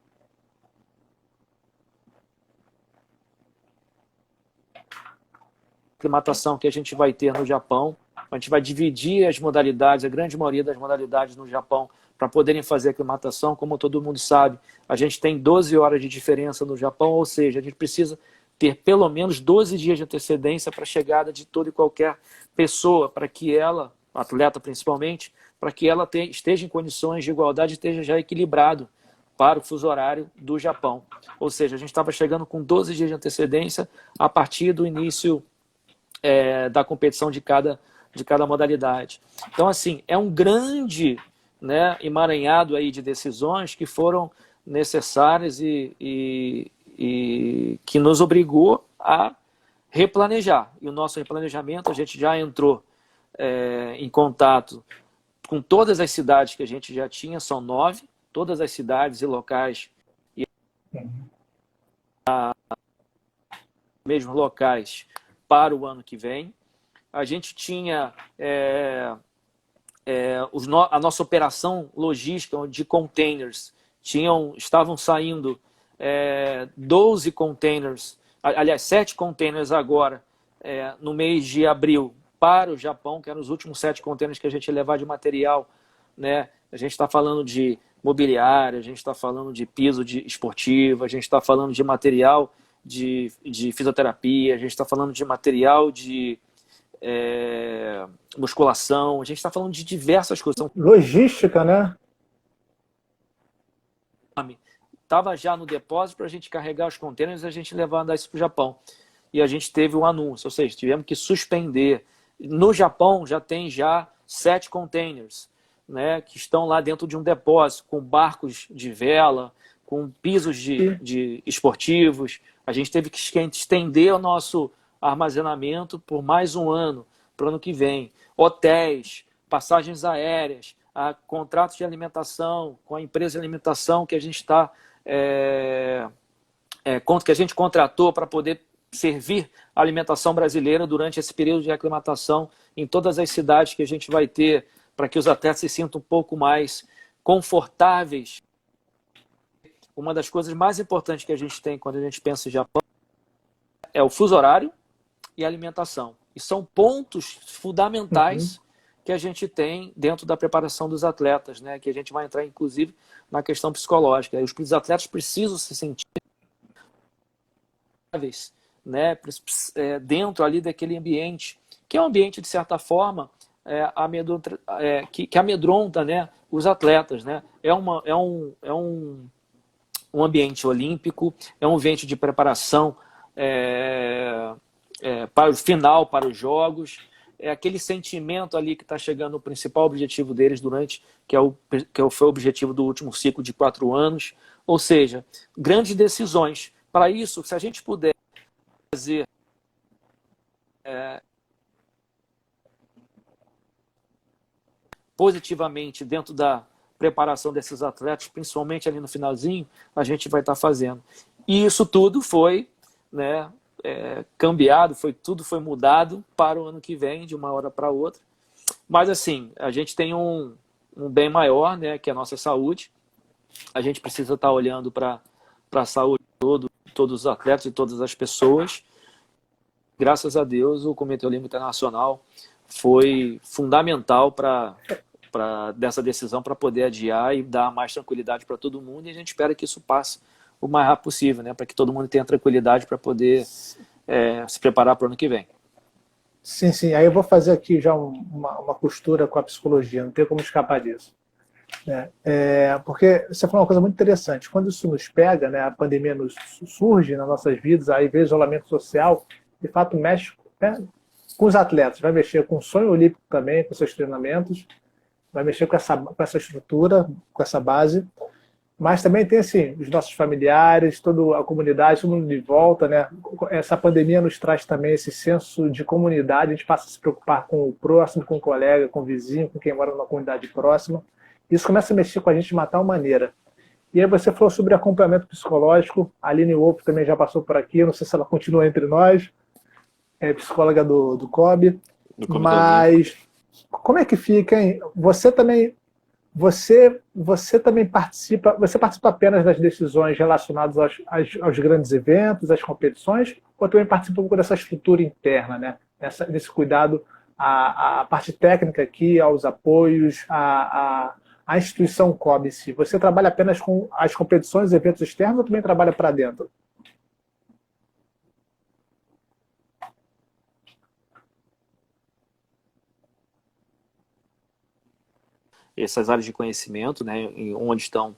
Speaker 2: que a gente vai ter no Japão. A gente vai dividir as modalidades, a grande maioria das modalidades no Japão, para poderem fazer a aclimatação. Como todo mundo sabe, a gente tem 12 horas de diferença no Japão, ou seja, a gente precisa ter pelo menos 12 dias de antecedência para a chegada de toda e qualquer pessoa, para que ela, atleta principalmente, para que ela esteja em condições de igualdade e esteja já equilibrado para o fuso horário do Japão. Ou seja, a gente estava chegando com 12 dias de antecedência a partir do início da competição de cada modalidade. Então, assim, é um grande, né, emaranhado aí de decisões que foram necessárias e que nos obrigou a replanejar. E o nosso replanejamento, a gente já entrou em contato com todas as cidades que a gente já tinha, são 9, todas as cidades e locais, e mesmo locais, para o ano que vem. A gente tinha a nossa operação logística de containers, estavam saindo 12 containers, aliás, 7 containers agora, no mês de abril, para o Japão, que eram os últimos 7 containers que a gente ia levar de material, né? A gente está falando de mobiliário, a gente está falando de piso esportivo, a gente está falando de material de fisioterapia, a gente está falando de material de musculação, a gente está falando de diversas coisas.
Speaker 1: Logística, né?
Speaker 2: Estava já no depósito para a gente carregar os contêineres e a gente levar isso para o Japão. E a gente teve um anúncio, ou seja, tivemos que suspender. No Japão já tem 7 containers, né, que estão lá dentro de um depósito, com barcos de vela, com pisos de esportivos. A gente teve que estender o nosso armazenamento por mais um ano, para o ano que vem. Hotéis, passagens aéreas, contratos de alimentação com a empresa de alimentação que a gente está que a gente contratou para poder servir a alimentação brasileira durante esse período de aclimatação em todas as cidades que a gente vai ter, para que os atletas se sintam um pouco mais confortáveis. Uma das coisas mais importantes que a gente tem quando a gente pensa em Japão é o fuso horário e a alimentação. E são pontos fundamentais que a gente tem dentro da preparação dos atletas, né? Que a gente vai entrar, inclusive, na questão psicológica. Os atletas precisam se sentir, né, dentro ali daquele ambiente, que é um ambiente, de certa forma, que amedronta, né, os atletas. Né? É um ambiente olímpico, é um ambiente de preparação para o final, para os Jogos. É aquele sentimento ali que está chegando o principal objetivo deles foi o objetivo do último ciclo de 4 anos. Ou seja, grandes decisões. Para isso, se a gente puder fazer positivamente dentro da preparação desses atletas, principalmente ali no finalzinho, a gente vai estar fazendo. E isso tudo foi, né, cambiado, tudo foi mudado para o ano que vem, de uma hora para outra. Mas assim, a gente tem um bem maior, né, que é a nossa saúde. A gente precisa estar olhando para a saúde de todos os atletas e todas as pessoas. Graças a Deus, o Comitê Olímpico Internacional foi fundamental dessa decisão, para poder adiar e dar mais tranquilidade para todo mundo, e a gente espera que isso passe o mais rápido possível, né, para que todo mundo tenha tranquilidade para poder se preparar para o ano que vem.
Speaker 1: Sim, sim. Aí eu vou fazer aqui já uma costura com a psicologia, não tem como escapar disso. Né? Porque você falou uma coisa muito interessante. Quando isso nos pega, né, a pandemia nos surge nas nossas vidas, aí vem isolamento social, de fato mexe, né, com os atletas, vai mexer com o sonho olímpico também, com seus treinamentos, vai mexer com essa estrutura, com essa base, mas também tem assim, os nossos familiares, toda a comunidade, todo mundo de volta, né? Essa pandemia nos traz também esse senso de comunidade, a gente passa a se preocupar com o próximo, com o colega, com o vizinho, com quem mora numa comunidade próxima. Isso começa a mexer com a gente de uma tal maneira. E aí você falou sobre acompanhamento psicológico, a Aline Wolff também já passou por aqui, não sei se ela continua entre nós, é psicóloga do COB, mas como é que fica, hein? Você também participa, você participa apenas das decisões relacionadas aos grandes eventos, às competições, ou também participa um pouco dessa estrutura interna, né? Desse cuidado, a parte técnica aqui, aos apoios, a instituição COB em si. Você trabalha apenas com as competições e eventos externos ou também trabalha para dentro?
Speaker 2: Essas áreas de conhecimento, né, onde estão,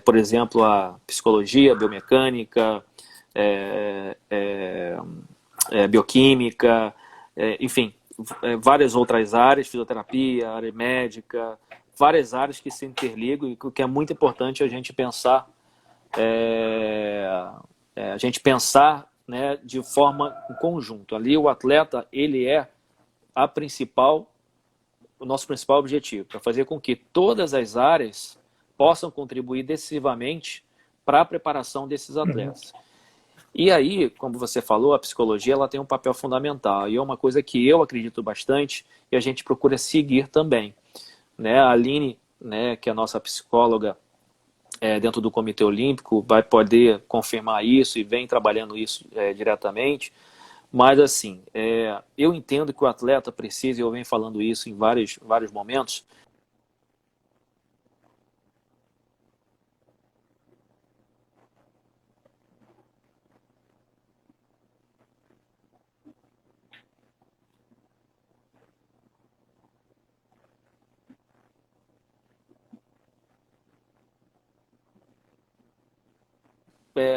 Speaker 2: por exemplo, a psicologia, a biomecânica, bioquímica, enfim, várias outras áreas, fisioterapia, área médica, várias áreas que se interligam, e que é muito importante a gente pensar, né, de forma em conjunto. Ali o atleta, ele é o nosso principal objetivo, para fazer com que todas as áreas possam contribuir decisivamente para a preparação desses atletas. E aí, como você falou, a psicologia ela tem um papel fundamental, e é uma coisa que eu acredito bastante e a gente procura seguir também. Né? A Aline, né, que é a nossa psicóloga dentro do Comitê Olímpico, vai poder confirmar isso e vem trabalhando isso diretamente. Mas assim, eu entendo que o atleta precisa, e eu venho falando isso em vários momentos,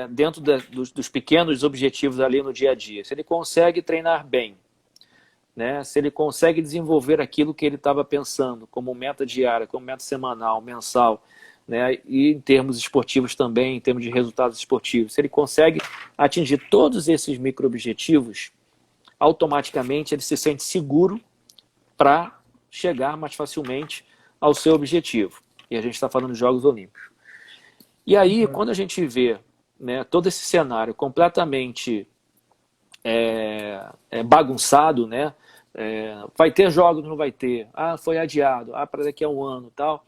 Speaker 2: dentro dos pequenos objetivos ali no dia a dia. Se ele consegue treinar bem, né? Se ele consegue desenvolver aquilo que ele estava pensando, como meta diária, como meta semanal, mensal, né? E em termos esportivos também, em termos de resultados esportivos, se ele consegue atingir todos esses micro-objetivos, automaticamente ele se sente seguro para chegar mais facilmente ao seu objetivo. E a gente está falando de Jogos Olímpicos. E aí, quando a gente vê, né, todo esse cenário completamente bagunçado, né? Vai ter jogos, não vai ter, foi adiado, para daqui a um ano, tal.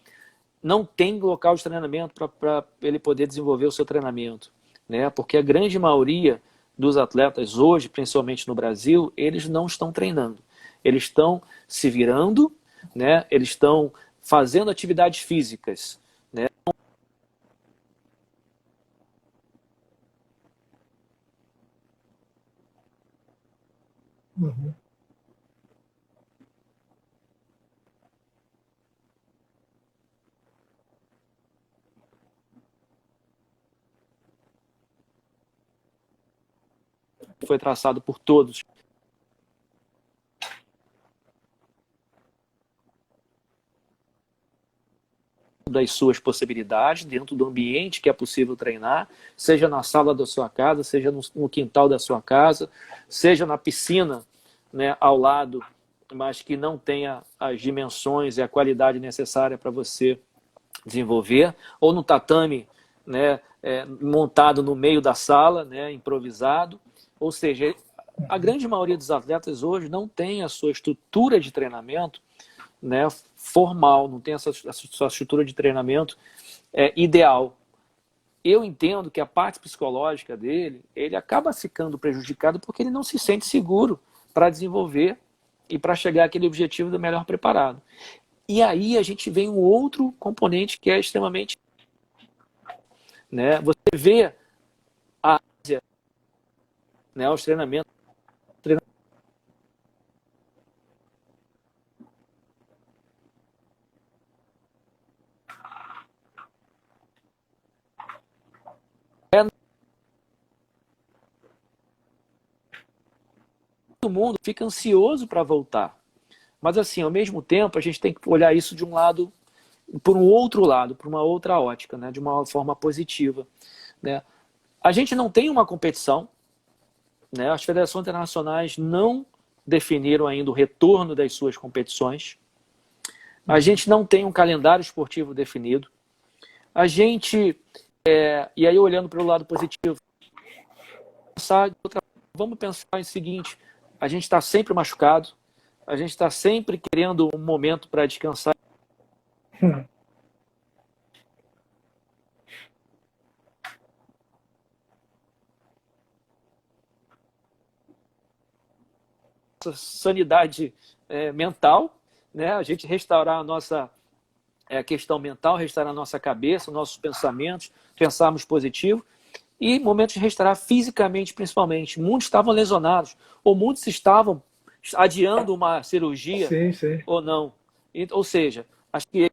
Speaker 2: Não tem local de treinamento para ele poder desenvolver o seu treinamento, né? Porque a grande maioria dos atletas hoje, principalmente no Brasil, eles não estão treinando. Eles estão se virando, né? Eles estão fazendo atividades físicas, né?
Speaker 1: Uhum.
Speaker 2: Foi traçado por todos das suas possibilidades, dentro do ambiente que é possível treinar, seja na sala da sua casa, seja no quintal da sua casa, seja na piscina, né, ao lado, mas que não tenha as dimensões e a qualidade necessária para você desenvolver, ou no tatame, né, montado no meio da sala, né, improvisado. Ou seja, a grande maioria dos atletas hoje não tem a sua estrutura de treinamento, né, formal, não tem a sua estrutura de treinamento ideal. Eu entendo que a parte psicológica dele, ele acaba ficando prejudicado porque ele não se sente seguro para desenvolver e para chegar àquele objetivo do melhor preparado. E aí a gente vem um outro componente que é extremamente... Né? Você vê a Ásia, né, os treinamentos todo mundo fica ansioso para voltar. Mas assim, ao mesmo tempo, a gente tem que olhar isso de um lado, por um outro lado, por uma outra ótica, né? De uma forma positiva. Né? A gente não tem uma competição, né? As federações internacionais não definiram ainda o retorno das suas competições. A gente não tem um calendário esportivo definido. A gente, e aí olhando para o lado positivo, vamos pensar em seguinte, a gente está sempre machucado, a gente está sempre querendo um momento para descansar. Sanidade mental, né? A gente restaurar a nossa questão mental, restaurar a nossa cabeça, nossos pensamentos, pensarmos positivo. E momentos de restaurar fisicamente, principalmente. Muitos estavam lesionados, ou muitos estavam adiando uma cirurgia,
Speaker 1: sim, sim.
Speaker 2: ou não. Ou seja, acho que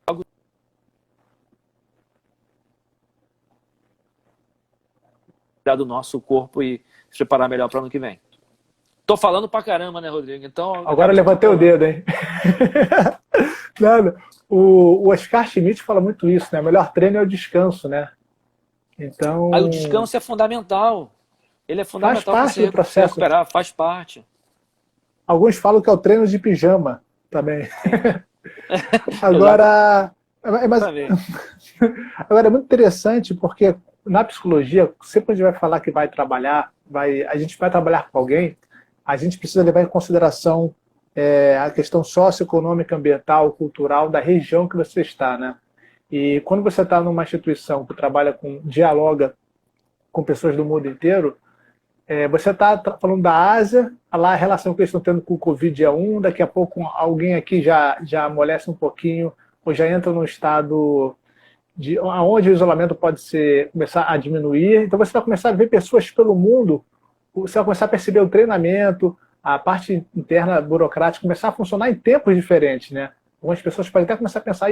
Speaker 2: algo do nosso corpo e se preparar melhor para o ano que vem. Tô falando pra caramba, né, Rodrigo? Então,
Speaker 1: agora levantei o dedo, hein? Não, o Oscar Schmidt fala muito isso, né? O melhor treino é o descanso, né? Então...
Speaker 2: Aí o descanso é fundamental. Ele é fundamental para
Speaker 1: parte do processo.
Speaker 2: recuperar, faz parte.
Speaker 1: Alguns falam que é o treino de pijama também. Agora, agora é muito interessante porque na psicologia, sempre a gente vai falar que vai trabalhar, a gente vai trabalhar com alguém, a gente precisa levar em consideração a questão socioeconômica, ambiental, cultural da região que você está, né? E quando você está numa instituição que dialoga com pessoas do mundo inteiro, você está falando da Ásia, lá a relação que eles estão tendo com o Covid é daqui a pouco alguém aqui já amolece um pouquinho, ou já entra num estado onde o isolamento pode começar a diminuir. Então você vai começar a ver pessoas pelo mundo, você vai começar a perceber o treinamento, a parte interna burocrática começar a funcionar em tempos diferentes, né? Algumas pessoas podem até começar a pensar,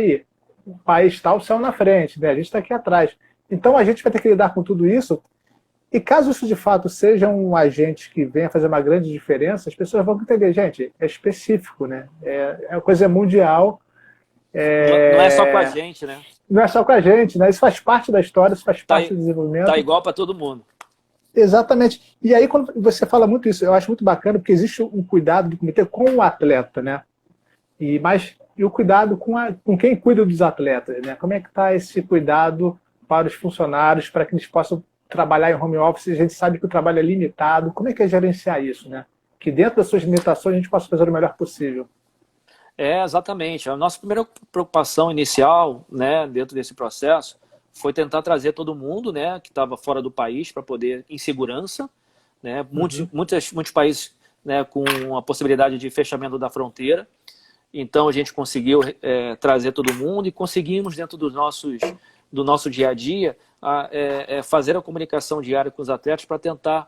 Speaker 1: o país tal saiu na frente, né? A gente está aqui atrás. Então a gente vai ter que lidar com tudo isso. E caso isso de fato seja um agente que venha fazer uma grande diferença, as pessoas vão entender, gente, é específico, né? A coisa mundial.
Speaker 2: Não é só com a gente, né?
Speaker 1: Não é só com a gente, né? Isso faz parte da história, isso faz parte do desenvolvimento.
Speaker 2: Tá igual para todo mundo.
Speaker 1: Exatamente. E aí, quando você fala muito isso, eu acho muito bacana, porque existe um cuidado do comitê com o atleta, né? E o cuidado com quem cuida dos atletas, né? Como é que está esse cuidado para os funcionários, para que eles possam trabalhar em home office? A gente sabe que o trabalho é limitado. Como é que é gerenciar isso, né? Que dentro das suas limitações a gente possa fazer o melhor possível.
Speaker 2: Exatamente. A nossa primeira preocupação inicial, né, dentro desse processo, foi tentar trazer todo mundo, né, que estava fora do país para poder, em segurança, né, muitos países, né, com a possibilidade de fechamento da fronteira. Então a gente conseguiu trazer todo mundo e conseguimos, dentro do nosso dia a dia, fazer a comunicação diária com os atletas para tentar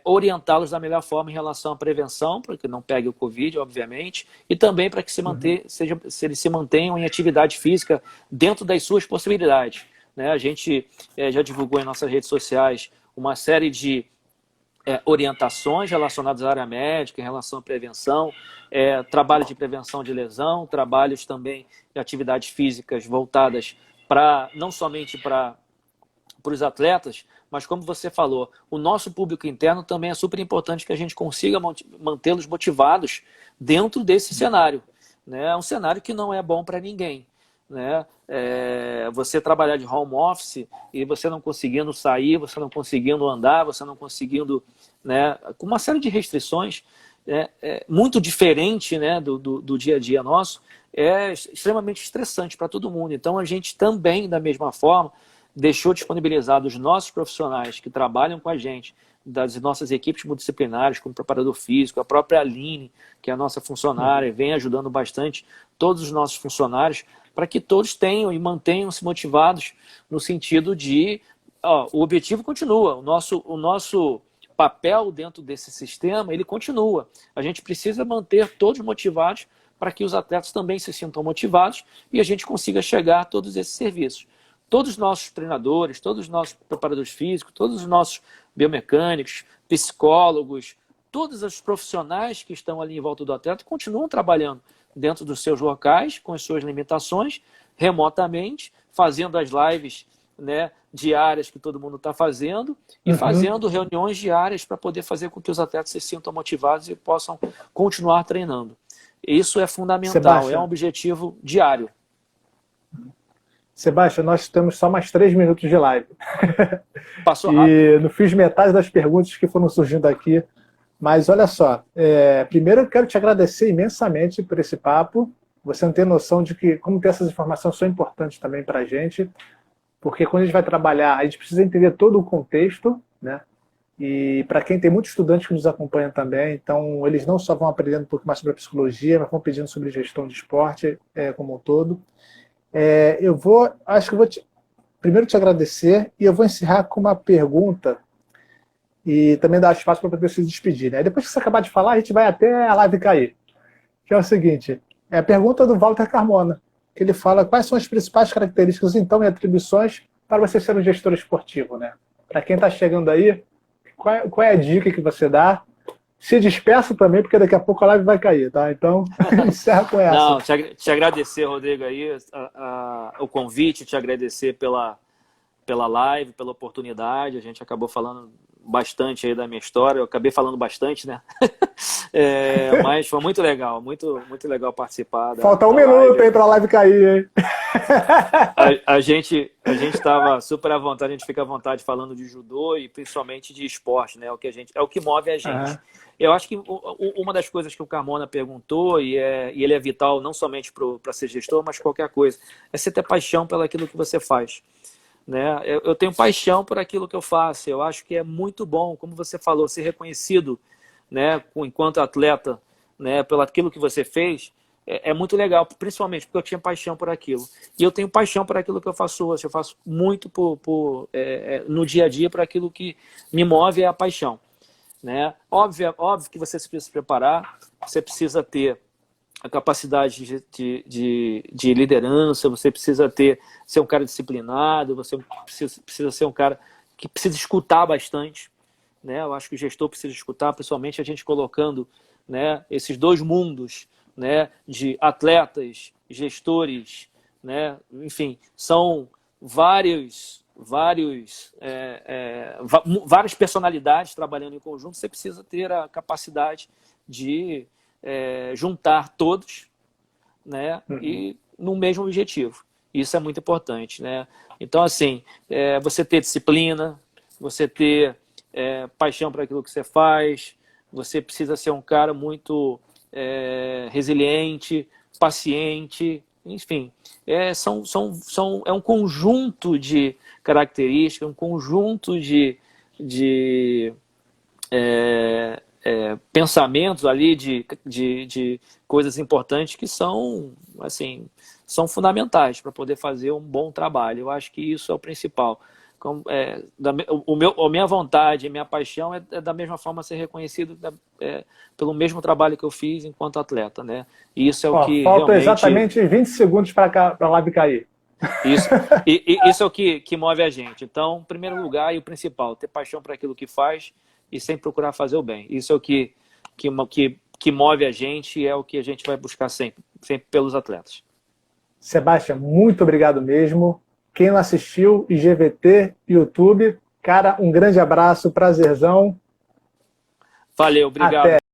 Speaker 2: orientá-los da melhor forma em relação à prevenção, para que não pegue o Covid, obviamente, e também para que se eles se mantenham em atividade física dentro das suas possibilidades. Né? A gente já divulgou em nossas redes sociais uma série de orientações relacionadas à área médica, em relação à prevenção, trabalho de prevenção de lesão, trabalhos também de atividades físicas voltadas não somente para os atletas, mas como você falou, o nosso público interno também é super importante que a gente consiga mantê-los motivados dentro desse cenário. Né? É um cenário que não é bom para ninguém. Né? Você trabalhar de home office e você não conseguindo sair, você não conseguindo andar, você não conseguindo, né, com uma série de restrições, muito diferente, né, do dia a dia nosso, é extremamente estressante para todo mundo. Então a gente também, da mesma forma, deixou disponibilizado os nossos profissionais que trabalham com a gente, das nossas equipes multidisciplinares, como preparador físico, a própria Aline, que é a nossa funcionária, vem ajudando bastante todos os nossos funcionários, para que todos tenham e mantenham-se motivados no sentido de, o objetivo continua, o nosso papel dentro desse sistema, ele continua. A gente precisa manter todos motivados para que os atletas também se sintam motivados e a gente consiga chegar a todos esses serviços. Todos os nossos treinadores, todos os nossos preparadores físicos, todos os nossos biomecânicos, psicólogos, todos os profissionais que estão ali em volta do atleta continuam trabalhando dentro dos seus locais, com as suas limitações, remotamente, fazendo as lives, né, diárias que todo mundo está fazendo e fazendo reuniões diárias para poder fazer com que os atletas se sintam motivados e possam continuar treinando. Isso é fundamental,
Speaker 1: Sebastião,
Speaker 2: é um objetivo diário.
Speaker 1: Sebastião, nós temos só mais 3 minutos de live.
Speaker 2: Passou rápido.
Speaker 1: E não fiz metade das perguntas que foram surgindo aqui, mas olha só, primeiro eu quero te agradecer imensamente por esse papo. Você não tem noção de que como ter essas informações são importantes também para a gente, porque quando a gente vai trabalhar, a gente precisa entender todo o contexto, né? E para quem tem muitos estudantes que nos acompanham também, então eles não só vão aprendendo um pouco mais sobre a psicologia, mas vão pedindo sobre gestão de esporte como um todo. Acho que eu vou primeiro te agradecer e eu vou encerrar com uma pergunta e também dar espaço para poder se despedir, né? Depois que você acabar de falar, a gente vai até a live cair. Que é o seguinte, é a pergunta do Walter Carmona, que ele fala quais são as principais características então e atribuições para você ser um gestor esportivo, né? Para quem está chegando aí, qual é a dica que você dá? Se despeça também, porque daqui a pouco a live vai cair, tá? Então, encerra com essa.
Speaker 2: Não, te agradecer, Rodrigo, aí, o convite, te agradecer pela live, pela oportunidade. A gente acabou falando bastante aí da minha história. Eu acabei falando bastante, né? Mas foi muito legal, muito legal participar.
Speaker 1: Falta um minuto aí para a live cair, hein?
Speaker 2: A gente estava super à vontade, a gente fica à vontade falando de judô e principalmente de esporte, né? É o que move a gente. Eu acho que uma das coisas que o Carmona perguntou, e ele é vital não somente para ser gestor, mas qualquer coisa, é você ter paixão pelo aquilo que você faz. Né? Eu tenho paixão por aquilo que eu faço. Eu acho que é muito bom, como você falou, ser reconhecido, né, enquanto atleta, né, pelo aquilo que você fez. É muito legal, principalmente porque eu tinha paixão por aquilo. E eu tenho paixão por aquilo que eu faço hoje. Eu faço muito no dia a dia por aquilo que me move, é a paixão. Né? Óbvio que você precisa se preparar, você precisa ter a capacidade de liderança, você precisa ser um cara disciplinado, você precisa ser um cara que precisa escutar bastante. Né? Eu acho que o gestor precisa escutar, principalmente a gente colocando, né, esses dois mundos, né, de atletas, gestores, né? Enfim, são várias personalidades trabalhando em conjunto. Você precisa ter a capacidade de juntar todos, né, e no mesmo objetivo. Isso é muito importante, né? Então, assim, você ter disciplina, você ter paixão por aquilo que você faz, você precisa ser um cara muito resiliente, paciente, enfim. É um conjunto de características, um conjunto de pensamentos ali, de coisas importantes que são, assim, são fundamentais para poder fazer um bom trabalho. Eu acho que isso é o principal. A minha vontade, a minha paixão é da mesma forma ser reconhecido pelo mesmo trabalho que eu fiz enquanto atleta, né? E isso é o que
Speaker 1: falta
Speaker 2: realmente...
Speaker 1: exatamente 20 segundos para a live cair.
Speaker 2: Isso é o que move a gente. Então, em primeiro lugar, e o principal, ter paixão por aquilo que faz e sempre procurar fazer o bem. Isso é o que move a gente e é o que a gente vai buscar sempre pelos atletas.
Speaker 1: Sebastião, muito obrigado mesmo. Quem não assistiu, IGVT, YouTube, cara, um grande abraço, prazerzão.
Speaker 2: Valeu, obrigado.
Speaker 1: Até.